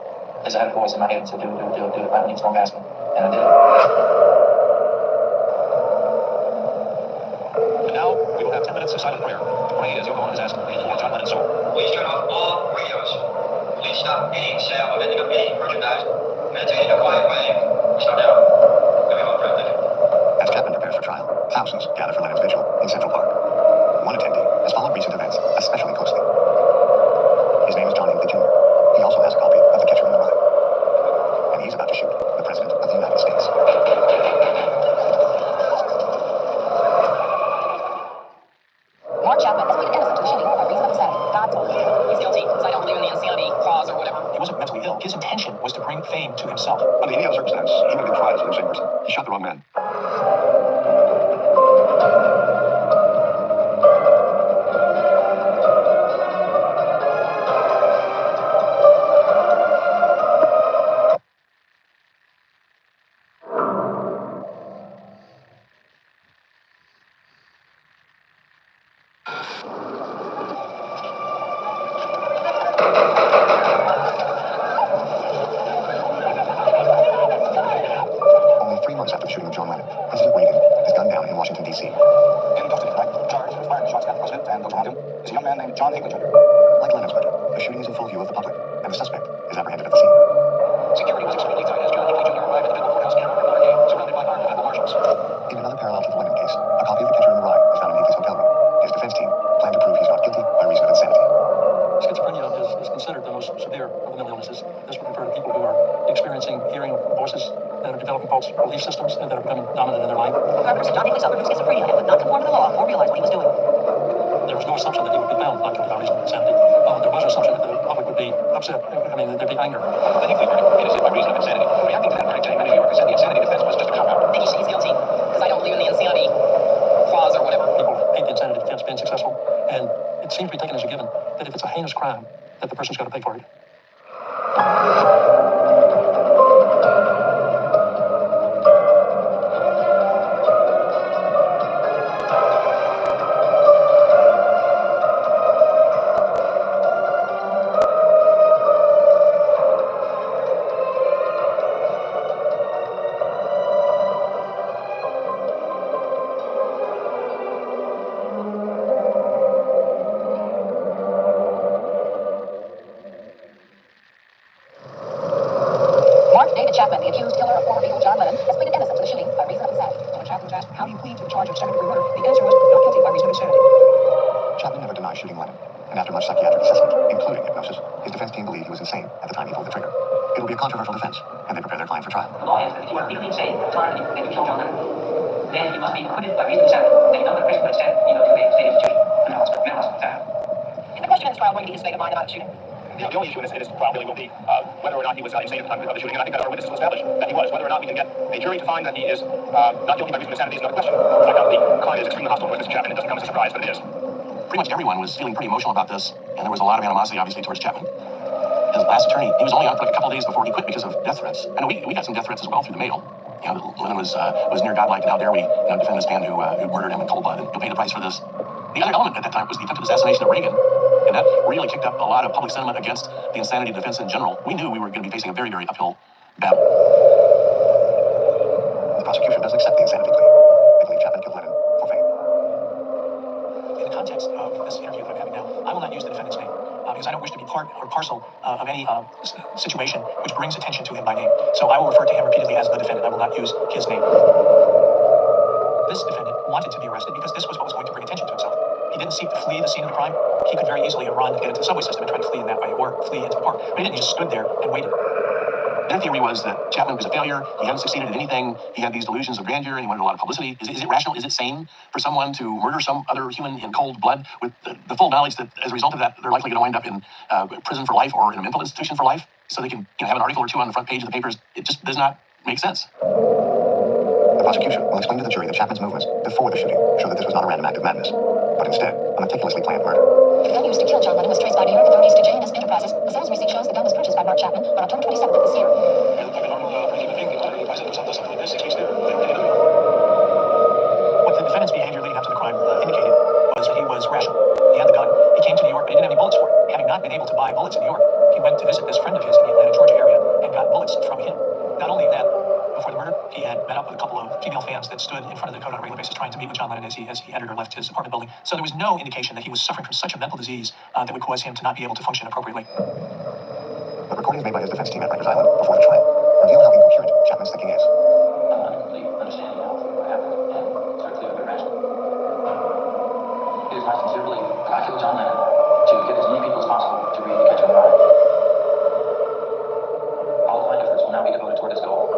I had a voice in my head that said, do it, right when it's going past me. And I did it. And now we will have 10 minutes of silent prayer. Pray as Yoko Ono is asked for John Lennon's soul. Please turn off all radios. Please stop any sale of any merchandise. Maintain a quiet way. Stop now. We have a privilege. As Chapman prepares for trial, thousands gather for Lennon's vigil in Central Park. One attendee has followed recent events especially closely. His name is John Hinckley Jr. He also has a copy of The Catcher in the Rye. And he's about to shoot the President of the United States. Mark Chapman has pleaded innocent to the shooting by reason of insanity. God told him he's guilty because I don't believe in the insanity clause or whatever. He wasn't mentally ill. His intention was to bring fame to himself. Under any other circumstance, he would have been tried as an insane person. He shot the wrong man. Only 3 months after the shooting of John Lennon, President Reagan is gunned down in Washington, D.C. Handcuffed to the back, charged with firing shots at the president and those around him is a young man named John Hinckley Jr. Like Lennon's murder, the shooting is in full view of the public, and the suspect is apprehended at the scene. Security was extremely tight as John Hinckley Jr. arrived at the Federal Courthouse camp on Motor Day, surrounded by armed federal marshals. In another parallel to the Lennon case, considered the most severe of the mental illnesses. This would refer to people who are experiencing hearing voices that are developing false belief systems and that are becoming dominant in their life. Carpenter said John Hinckley suffered from schizophrenia and would not conform to the law or realize what he was doing. There was no assumption that he would be found not guilty by reason of insanity. There was an assumption that the public would be upset. I mean, there'd be anger. The Hinckley verdict, innocent by reason of insanity. Reacting to that verdict, many New Yorkers said the insanity defense was just a cop-out. I think he's guilty, because I don't believe in the insanity clause or whatever. People hate the insanity defense being successful, and it seems to be taken as a given that if it's a heinous crime, that the person's got to pay for it. Chapman, the accused killer of former Beatle John Lennon, has pleaded innocent to the shooting by reason of insanity. When Chapman was asked, how do you plead to the charge of second-degree murder, the answer was, not guilty by reason of insanity. Chapman never denied shooting Lennon, and after much psychiatric assessment, including hypnosis, his defense team believed he was insane at the time he pulled the trigger. It will be a controversial defense, and they prepare their client for trial. The law is that if you are legally insane at the time that you killed John Lennon, then you must be acquitted by reason of insanity. Then you know that prison would extend, to a state institution, a mental hospital. And the question in this trial going to be his state of mind about the shooting. The only issue in this trial really will be whether or not he was insane at the time of the shooting, and I think that our witnesses will establish that he was. Whether or not we can get a jury to find that he is not guilty by reason of insanity is another question. Like the client is extremely hostile towards Mr. Chapman. It doesn't come as a surprise, but it is. Pretty much everyone was feeling pretty emotional about this, and there was a lot of animosity, obviously, towards Chapman. His last attorney, he was only on for like a couple of days before he quit because of death threats. I know we got some death threats as well through the mail. Lennon was near godlike, and how dare we defend this man who murdered him in cold blood, and you'll pay the price for this. The other element at that time was the attempted assassination of Reagan, and that really kicked up a lot of public sentiment against the insanity defense in general. We knew we were going to be facing a very, very uphill battle. The prosecution doesn't accept the insanity plea. They believe Chapman killed Lennon for fame. In the context of this interview that I'm having now, I will not use the defendant's name because I don't wish to be part or parcel of any situation which brings attention to him by name. So I will refer to him repeatedly as the defendant. I will not use his name. This defendant wanted to be arrested because this was what was going to bring attention to himself. He didn't seek to flee the scene of the crime. He could very easily have run and get into the subway system and try to flee in that way, or flee into the park. But he didn't. He just stood there and waited. Their theory was that Chapman was a failure. He hadn't succeeded at anything. He had these delusions of grandeur, and he wanted a lot of publicity. Is it rational? Is it sane for someone to murder some other human in cold blood with the full knowledge that as a result of that, they're likely going to wind up in prison for life or in a mental institution for life, so they can have an article or two on the front page of the papers? It just does not make sense. The prosecution will explain to the jury that Chapman's movements before the shooting show that this was not a random act of madness, but instead a meticulously planned murder. The gun used to kill John Lennon was traced by New York authorities to J&S Enterprises. The sales receipt shows the gun was purchased by Mark Chapman on October 27th of this year. What the defendant's behavior leading up to the crime indicated was that he was rational. He had the gun. He came to New York, but he didn't have any bullets for it. Having not been able to buy bullets in New York, he went to visit this friend of his in the Atlanta, Georgia area and got bullets from him. Not only that, before the murder, he had met up with a couple of female fans that stood in front of the Dakota on a regular basis trying to meet with John Lennon as he entered or left his apartment building. So there was no indication that he was suffering from such a mental disease that would cause him to not be able to function appropriately. The recordings made by his defense team at Rikers Island before the trial reveal how incoherent Chapman's thinking is. I completely understand now what happened, and it's very clear, very rational. It is my sincere belief that I killed John Lennon to get as many people as possible to read The Catcher in the Rye. All of my efforts will now be devoted toward this goal.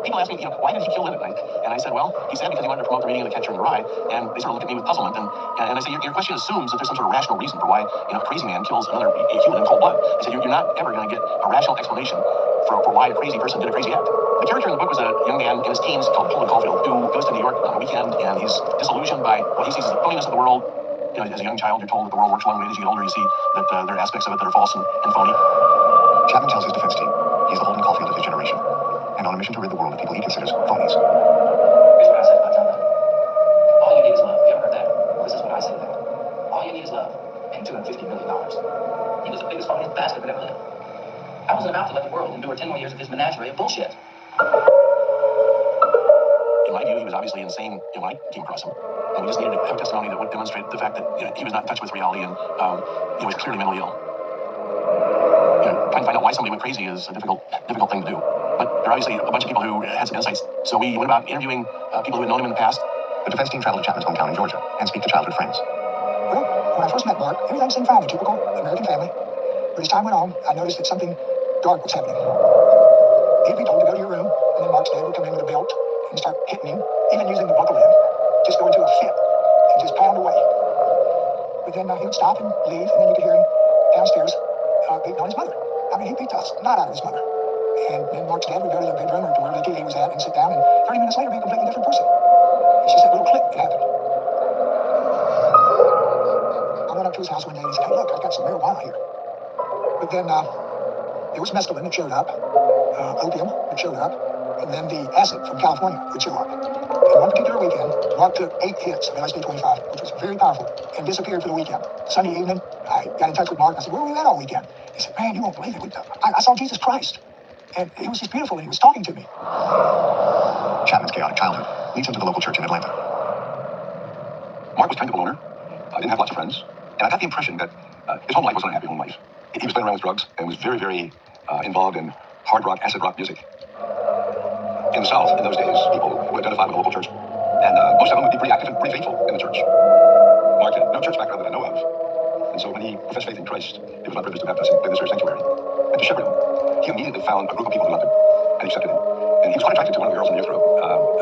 People ask me, why did he kill Lennon? And I said, well, he said because he wanted to promote the reading of The Catcher in the Rye. And they sort of look at me with puzzlement. And I say, your question assumes that there's some sort of rational reason for why a crazy man kills another human in cold blood. I said, you're not ever going to get a rational explanation for why a crazy person did a crazy act. The character in the book was a young man in his teens called Paul Caulfield, who goes to New York on a weekend, and he's disillusioned by what he sees as the phoniness of the world. As a young child, you're told that the world works one way, and as you get older, you see that there are aspects of it that are false and phony. Chapman tells his defense team he's the Holden Caulfield of his generation, and on a mission to rid the world of people he considers phonies. Here's what I said about John Lennon. All you need is love. You ever heard that? This is what I said about it. All you need is love and $250 million. He was the biggest phony bastard that ever lived. I wasn't about to let the world endure 10 more years of his menagerie of bullshit. In my view, he was obviously insane when I came across him. And we just needed to have testimony that would demonstrate the fact that he was not in touch with reality and he was clearly mentally ill. Trying to find out why somebody went crazy is a difficult thing to do. But there are obviously a bunch of people who had some insights. So we went about interviewing people who had known him in the past. The defense team traveled to Chapman's hometown in Georgia and speak to childhood friends. What I first met Mark, everything seemed fine, a typical American family. But as time went on, I noticed that something dark was happening. He'd be told to go to your room, and then Mark's dad would come in with a belt and start hitting him, even using the buckle end, just go into a fit and just pound away. But then he would stop and leave, and then you could hear him downstairs beating on his mother. I mean, he beat the snot out of his mother. And then Mark's dad would go to the bedroom or to wherever the TV was at and sit down, and 30 minutes later be a completely different person. It's just that little click that happened. I went up to his house one day and he said, "Hey, look, I've got some marijuana here." But then there was mescaline that showed up, opium that showed up, and then the acid from California would show up. And one particular weekend, Mark took 8 hits of LSD 25, which was very powerful, and disappeared for the weekend. Sunday evening, I got in touch with Mark and I said, "Where were you at all weekend?" He said, "Man, you won't believe it. I saw Jesus Christ. And it was just beautiful, and he was talking to me." Chapman's chaotic childhood leads him to the local church in Atlanta. Mark was kind of a loner, didn't have lots of friends, and I got the impression that his home life wasn't a happy home life. He was playing around with drugs and was very, very involved in hard rock, acid rock music. In the South, in those days, people would identify with the local church, and most of them would be pretty active and pretty faithful in the church. Mark had no church background that I know of, and so when he professed faith in Christ, it was my privilege to baptize him in this very sanctuary and to shepherd him. He immediately found a group of people who loved him and accepted him. And he was quite attracted to one of the girls in the youth group,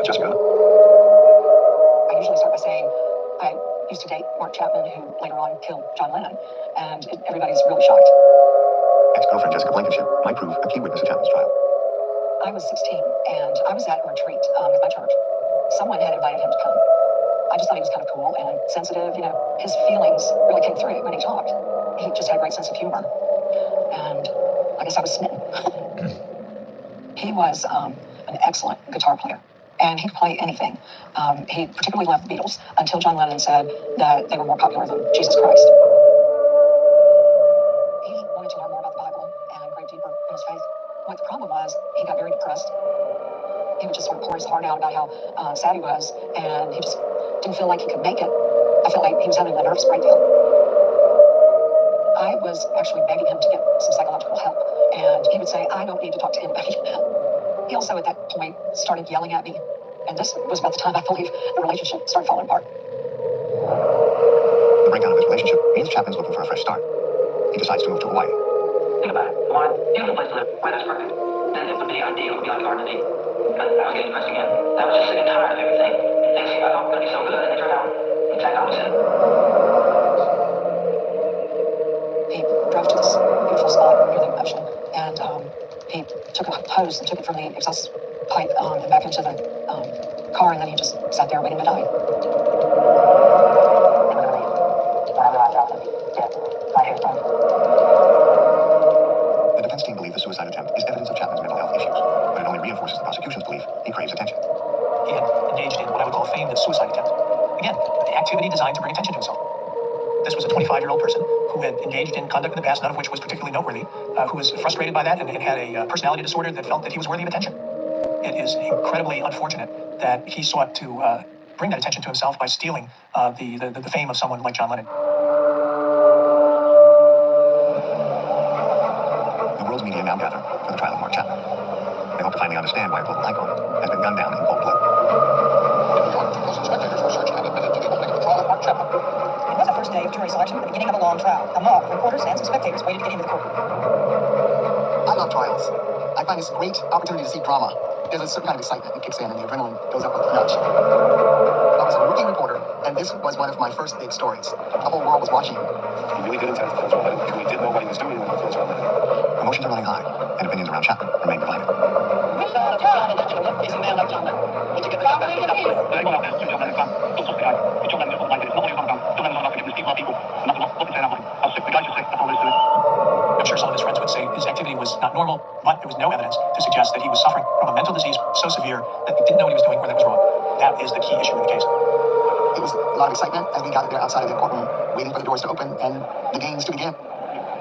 Jessica. I usually start by saying I used to date Mark Chapman, who later on killed John Lennon, and everybody's really shocked. Ex-girlfriend Jessica Blankenship might prove a key witness at Chapman's trial. I was 16, and I was at a retreat with my church. Someone had invited him to come. I just thought he was kind of cool and sensitive. You know, his feelings really came through when he talked. He just had a great sense of humor. And I guess I was smitten. He was an excellent guitar player, and he could play anything. He particularly loved the Beatles until John Lennon said that they were more popular than Jesus Christ. He wanted to learn more about the Bible and grave deeper in his faith. What the problem was, he got very depressed. He would just sort of pour his heart out about how sad he was, and he just didn't feel like he could make it. I felt like he was having a nervous breakdown. I was actually begging him to get some psychological help, and he would say, "I don't need to talk to anybody." He also at that point started yelling at me, and this was about the time I believe the relationship started falling apart. The breakdown of his relationship means Chapman's looking for a fresh start. He decides to move to Hawaii. Think about it. Hawaii, beautiful place to live. Weather's perfect. And it would be ideal. It would be like a garden of Eden. But I was getting depressed again. I was just sick and tired of everything. Things I thought were going to be so good, and they turned out the exact opposite. He drove to this beautiful spot near the ocean, and he took a hose and took it from the exhaust pipe and back into the car, and then he just sat there waiting to die. The defense team believe the suicide attempt is evidence of Chapman's mental health issues, but it only reinforces the prosecution's belief he craves attention. He had engaged in what I would call a feigned suicide attempt. Again, the activity designed to bring attention to himself. This was a 25-year-old person who had engaged in conduct in the past, none of which was particularly noteworthy, who was frustrated by that and had a personality disorder that felt that he was worthy of attention. It is incredibly unfortunate that he sought to bring that attention to himself by stealing the fame of someone like John Lennon. The world's media now gather for the trial of Mark Chapman. They hope to finally understand why a global icon has been gunned down in cold blood. Spectators were searching and admitted to the opening of the trial of Mark Chapman. It was the first day of jury selection at the beginning of a long trial. A mob of reporters and some spectators waited to get into the courtroom. I love trials. I find this a great opportunity to see drama. There's a certain kind of excitement that kicks in and the adrenaline goes up like a notch. I was a rookie reporter, and this was one of my first big stories. The whole world was watching. He really did intend to kill John Lennon. He really did know what he was doing when he killed John Lennon. Emotions are running high, and opinions around Chapman remain divided. We saw that John intentionally left facing a man like John Lennon. Would you give the company a piece? I'm sure some of his friends would say his activity was not normal, but there was no evidence to suggest that he was suffering from a mental disease so severe that he didn't know what he was doing or that was wrong. That is the key issue in the case. It was a lot of excitement as we got there outside of the courtroom, waiting for the doors to open and the games to begin.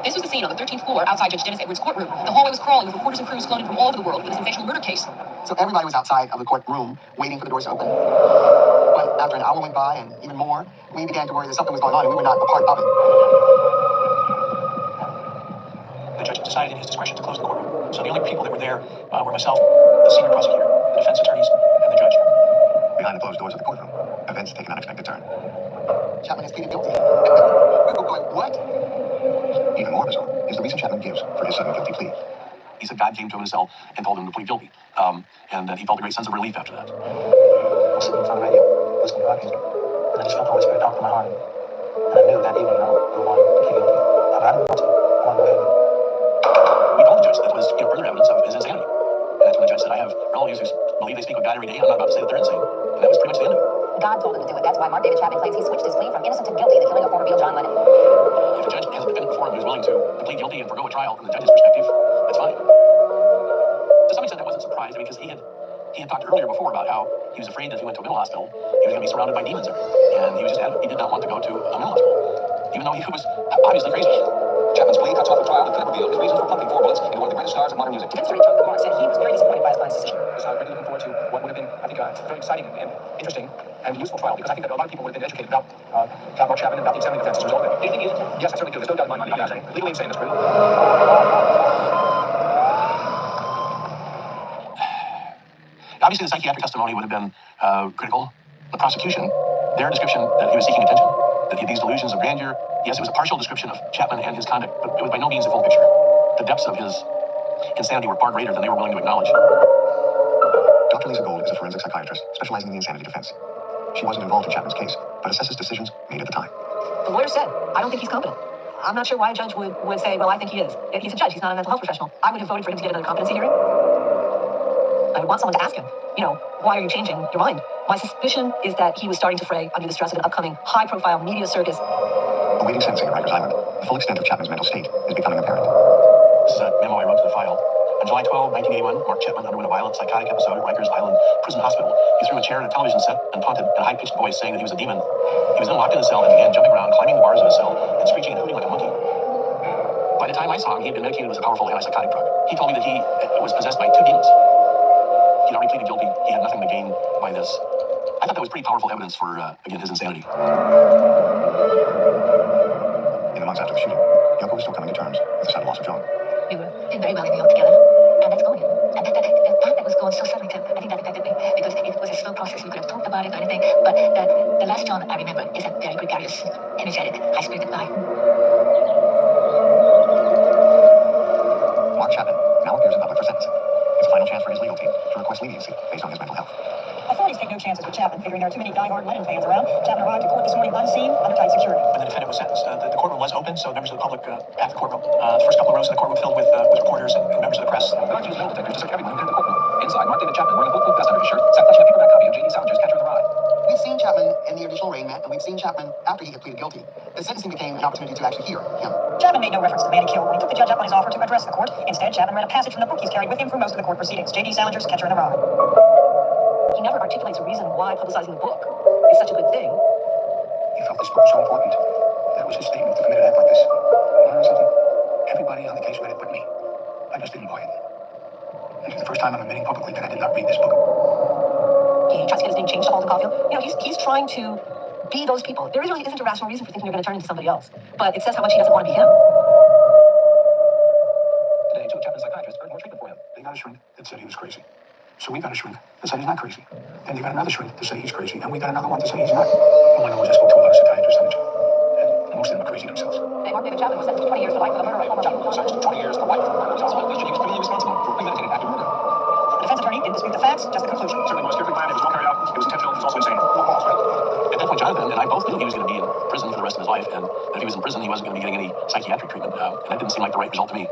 This was the scene on the 13th floor outside Judge Dennis Edwards' courtroom. The hallway was crawling with reporters and crews floating from all over the world for this sensational murder case. So everybody was outside of the courtroom, waiting for the doors to open. But after an hour went by, and even more, we began to worry that something was going on, and we were not a part of it. The judge decided in his discretion to close the courtroom. So the only people that were there were myself, the senior prosecutor, the defense attorneys, and the judge. Behind the closed doors of the courtroom, events take an unexpected turn. Chapman has pleaded guilty. We're going, what? Even more bizarre is the reason Chapman gives for his sudden guilty plea. He said God came to him in his cell and told him to plead guilty, and that he felt a great sense of relief after that. I was sitting in front of the radio, listening to broadcast, and I just felt the Holy Spirit talk to my heart. And I knew that evening I wanted to plead guilty. I didn't want to. I wanted to go ahead. We told the judge that was further evidence of his insanity. And that's when the judge said, I have relatives who believe they speak with God every day, and I'm not about to say that they're insane. And that was pretty much the end of it. God told him to do it. That's why Mark David Chapman claims he switched his plea from innocent to guilty in the killing of former Beatle John Lennon. If the judge has a defendant before him who's willing to plead guilty and forgo a trial from the judge's perspective, that's fine. To some extent, I wasn't surprised because he had talked earlier before about how he was afraid that if he went to a mental hospital, he was going to be surrounded by demons there. And he was just adamant he did not want to go to a mental hospital, even though he was obviously crazy. Chapman's plea cuts off the trial that could have revealed his reasons for pumping 4 bullets into one of the greatest stars of modern music. Defense attorney Chuck Lamar said he was very disappointed by his client's decision. So I'm really looking forward to what would have been, I think, a very exciting and interesting and useful trial, because I think that a lot of people would have been educated about Mark Chapman and about the insanity defense as a result of it. Do you think he is? Yes, I certainly do. There's no doubt in my mind. I'm not saying legally insane, that's true. Obviously, the psychiatric testimony would have been critical. The prosecution, their description that he was seeking attention, that he had these delusions of grandeur. Yes, it was a partial description of Chapman and his conduct, but it was by no means the full picture. The depths of his insanity were far greater than they were willing to acknowledge. Dr. Lisa Gold is a forensic psychiatrist specializing in the insanity defense. She wasn't involved in Chapman's case, but assesses decisions made at the time. The lawyer said, I don't think he's competent. I'm not sure why a judge would say, well, I think he is. He's a judge. He's not a mental health professional. I would have voted for him to get another competency hearing. I would want someone to ask him, why are you changing your mind? My suspicion is that he was starting to fray under the stress of an upcoming high-profile media circus. Awaiting sentencing at Rikers Island, the full extent of Chapman's mental state is becoming apparent. This is a memo I wrote to the file. On July 12, 1981, Mark Chapman underwent a violent psychotic episode at Rikers Island Prison Hospital. He threw a chair at a television set and taunted in a high-pitched voice, saying that he was a demon. He was then locked in his cell and began jumping around, climbing the bars of his cell, and screeching and hooting like a monkey. By the time I saw him, he had been medicated with a powerful antipsychotic drug. He told me that he was possessed by 2 demons. He'd already pleaded guilty. He had nothing to gain by this. I thought that was pretty powerful evidence for, again, his insanity. In the months after the shooting, Yoko was still coming to terms with the sudden loss of John. We were doing very well in New York together, and that's going. And that was going so suddenly, too. I think that affected me, because it was a slow process. We could have talked about it or anything, but the last John I remember is a very gregarious, energetic, high-spirited guy. Mark Chapman now appears in public for sentencing. It's a final chance for his legal team to request leniency based on his mental health. Authorities take no chances with Chapman, figuring there are too many die-hard Lennon fans around. Chapman arrived at court this morning unseen, under tight security. When the defendant was sentenced, the courtroom was open, so members of the public at the courtroom. The first couple of rows of the courtroom filled with reporters and members of the press. The doctors and detectives to search everyone who entered the courtroom. Inside, Mark David Chapman, wearing a bulletproof vest under his shirt, sat clutching a paperback copy of J.D. Salinger's Catcher in the Rye. We've seen Chapman in the original Rain Man, and we've seen Chapman after he had pleaded guilty. The sentencing became an opportunity to actually hear him. Chapman made no reference to the man he killed when he took the judge up on his offer to address the court. Instead, Chapman read a passage from the book he's carried with him for most of the court proceedings, J.D. Salinger's Catcher in the Rye. He never articulates a reason why publicizing the book is such a good thing. He felt this book was so important that it was his statement to commit an act like this. You know something? Everybody on the case read it but me. I just didn't buy it. This is the first time I'm admitting publicly that I did not read this book. He tries to get his name changed to Alden Caulfield. He's trying to be those people. There really isn't a rational reason for thinking you're going to turn into somebody else. But it says how much he doesn't want to be him. Today, 2 Chapman's psychiatrists urged more treatment for him. They got a shrink that said he was crazy. So we got a shrink that said he's not crazy. Then they got another shrink to say he's crazy, and we got another one to say he's not. All I know is I spoke to a lot of psychiatrists, and most of them are crazy themselves. Mark David Chapman was sentenced to 20 years for life for the murder of former Beatle. Sentenced to 20 years for life for the murder of John Lennon. He was criminally responsible for premeditated act of murder. The defense attorney didn't dispute the facts, just the conclusion. Certainly was carefully planned, it was well carried out, it was intentional, it was also insane. At that point, Jonathan and I both knew he was going to be in prison for the rest of his life, and that if he was in prison, he wasn't going to be getting any psychiatric treatment, and that didn't seem like the right result to me.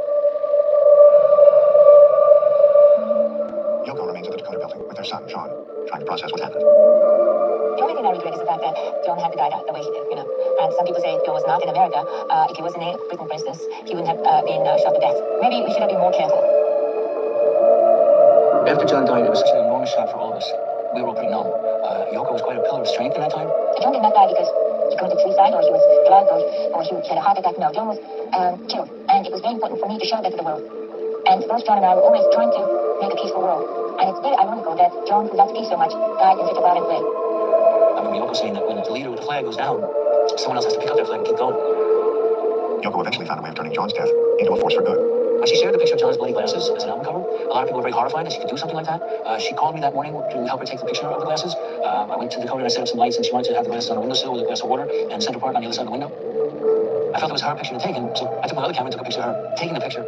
Yoko remains at the Dakota building with their son, John, trying to process what happened. The only thing I regret is the fact that John had to die the way he did, And some people say John was not in America. If he was in Britain, for instance, he wouldn't have been shot to death. Maybe we should have been more careful. After John died, it was such an enormous shock for all of us. We were all pretty numb. Yoko was quite a pillar of strength in that time. John did not die because he committed suicide, or he was drugged, or he had a heart attack. No, John was killed. And it was very important for me to show that to the world. And both John and I were always trying to make a peaceful world. And it's very ironical that John, who loved peace so much, died in such a violent way. I remember Yoko saying that when the leader with the flag goes down, someone else has to pick up that flag and keep going. Yoko eventually found a way of turning John's death into a force for good. She shared the picture of John's bloody glasses as an album cover. A lot of people were very horrified that she could do something like that. She called me that morning to help her take the picture of the glasses. I went to Dakota and I set up some lights, and she wanted to have the glasses on a windowsill with a glass of water and Central Park on the other side of the window. I felt it was her picture to take, and so I took my other camera and took a picture of her taking the picture.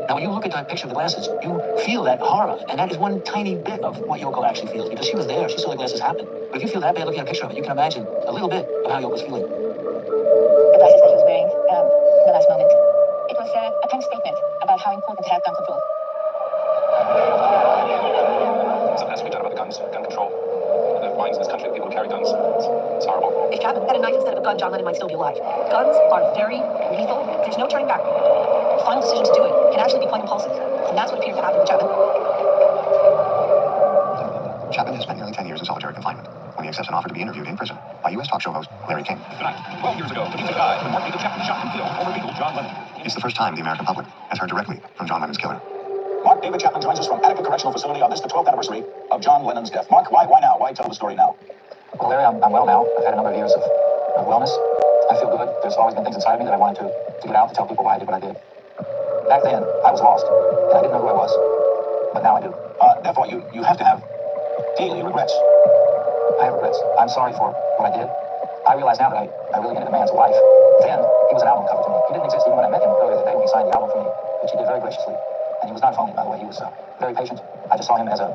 Now, when you look at that picture of the glasses, you feel that horror, and that is one tiny bit of what Yoko actually feels, because she was there, she saw the glasses happen. But if you feel that bad looking at a picture of it, you can imagine a little bit of how Yoko's feeling. The glasses that he was wearing in the last moment. It was a kind of statement about how important to have gun control. Something has to be done about the guns, gun control. The minds in this country of people who carry guns. It's horrible. If Chapman had a knife instead of a gun, John Lennon might still be alive. Guns are very lethal. There's no turning back. The final decision to do it can actually be quite impulsive, and that's what appeared to happen with Chapman. Chapman has spent nearly 10 years in solitary confinement when he accepts an offer to be interviewed in prison by U.S. talk show host Larry King. Tonight, 12 years ago, the music died when Martin Luther Chapman shot and killed former Beatle John Lennon. It's the first time the American public has heard directly from John Lennon's killer. Mark David Chapman joins us from Attica Correctional Facility on this, the 12th anniversary of John Lennon's death. Mark, why now? Why tell the story now? Well, Larry, I'm well now. I've had a number of years of wellness. I feel good. There's always been things inside of me that I wanted to get out, to tell people why I did what I did. Back then, I was lost, and I didn't know who I was. But now I do. Therefore, you have to have daily regrets. I have regrets. I'm sorry for what I did. I realize now that I really needed a man to life. Then, he was an album cover to me. He didn't exist even when I met him earlier that day when he signed the album for me, which he did very graciously. And he was not phony, by the way. He was very patient. I just saw him as a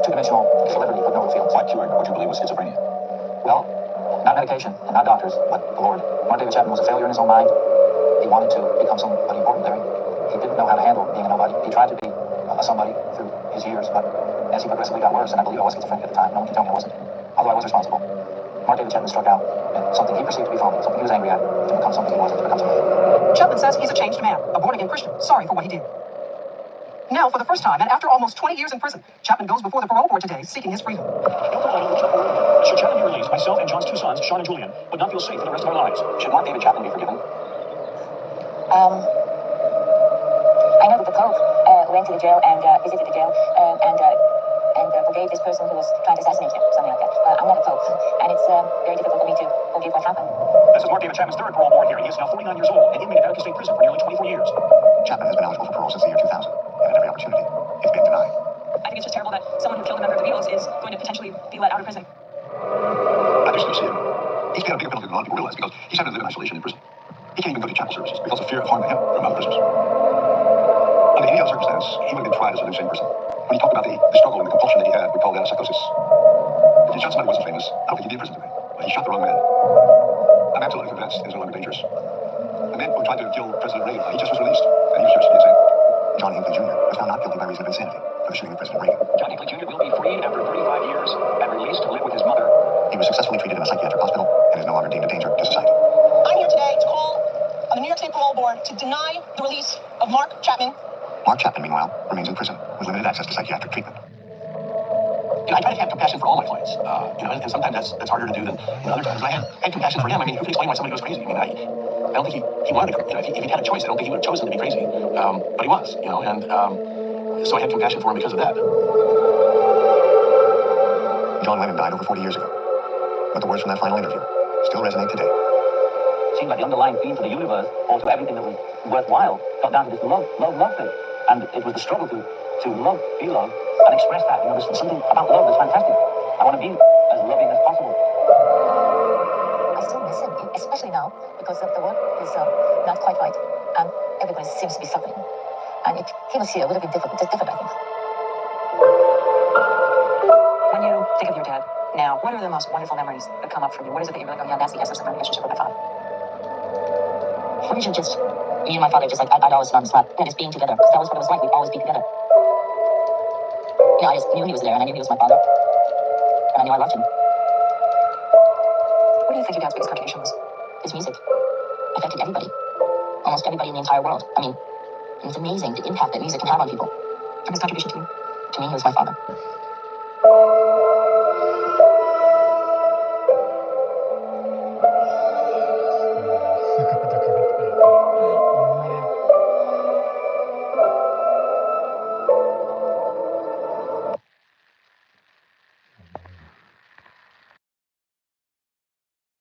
two-dimensional celebrity with no real feelings. Why cured what you believe was schizophrenia? Well, not medication and not doctors, but the Lord. Mark David Chapman was a failure in his own mind. He wanted to become somebody important, Larry. He didn't know how to handle being a nobody. He tried to be a somebody through his years, but as he progressively got worse, and I believe I was schizophrenic at the time, no one can tell me I wasn't, although I was responsible. Mark David Chapman struck out at something he perceived to be phony, something he was angry at, to become something he wasn't, to become something. Chapman says he's a changed man, a born-again Christian, sorry for what he did. Now, for the first time, and after almost 20 years in prison, Chapman goes before the parole board today seeking his freedom. Should Chapman be released, myself and John's two sons, Sean and Julian, would not feel safe for the rest of our lives. Should Mark David Chapman be forgiven? I know that the Pope went to the jail and visited the jail and forgave this person who was trying to assassinate him, something like that. I'm not a Pope, and it's very difficult for me to forgive what happened. This is Mark David Chapman's third parole board hearing. He is now 49 years old, an inmate at Attica State Prison for nearly 24 years. Chapman has been eligible for parole since the year 2000, and at every opportunity, it's been denied. I think it's just terrible that someone who killed a member of the Beatles is going to potentially be let out of prison. I just don't see him. He's paid a bigger penalty than a lot of people realize because he's having to live in isolation in prison. He can't even go to chapel services because of fear of harm to him from other prisoners. Under any other circumstance, he would have been tried as an insane person. When he talked about the struggle and the compulsion that he had, we call that a psychosis. If he shot somebody who wasn't famous, I don't think he'd be in prison today. But he shot the wrong man. I'm absolutely convinced he's no longer dangerous. The man who tried to kill President Reagan, he just was released, and he was just insane. John Hinckley Jr. was found not guilty by reason of insanity for the shooting of President Reagan. John Hinckley Jr. will be freed after 35 years and released to live with his mother. He was successfully treated in a psychiatric hospital and is no longer deemed a danger to society. I'm here today to call on the New York State Parole Board to deny the release of Mark Chapman. Mark Chapman, meanwhile, remains in prison with limited access to psychiatric treatment. I try to have compassion for all my clients, and sometimes that's harder to do than other times. I had compassion for him. I mean, who can explain why somebody goes crazy? I mean, I don't think he wanted to, if he'd had a choice, I don't think he would have chosen to be crazy. But he was, and so I had compassion for him because of that. John Lennon died over 40 years ago, but the words from that final interview still resonate today. It seemed like the underlying theme to the universe, or to everything that was worthwhile, got down to this love thing. And it was the struggle to love, be loved, and express that. There's something about love that's fantastic. I want to be as loving as possible. I still miss him, especially now, because the work is not quite right, and everybody seems to be suffering. And if he was here, it would have been different, I think. When you think of your dad now, what are the most wonderful memories that come up for you? What is it that you're like, oh yeah, that's the essence of my relationship with my father? What is it just, me and my father, just like, I'd always on the slap, just being together, because that was what it was like, we'd always be together. I just knew he was there, and I knew he was my father, and I knew I loved him. What do you think your dad's biggest contribution was? His music affected everybody, almost everybody in the entire world. I mean, it's amazing the impact that music can have on people. And his contribution to you? To me, he was my father.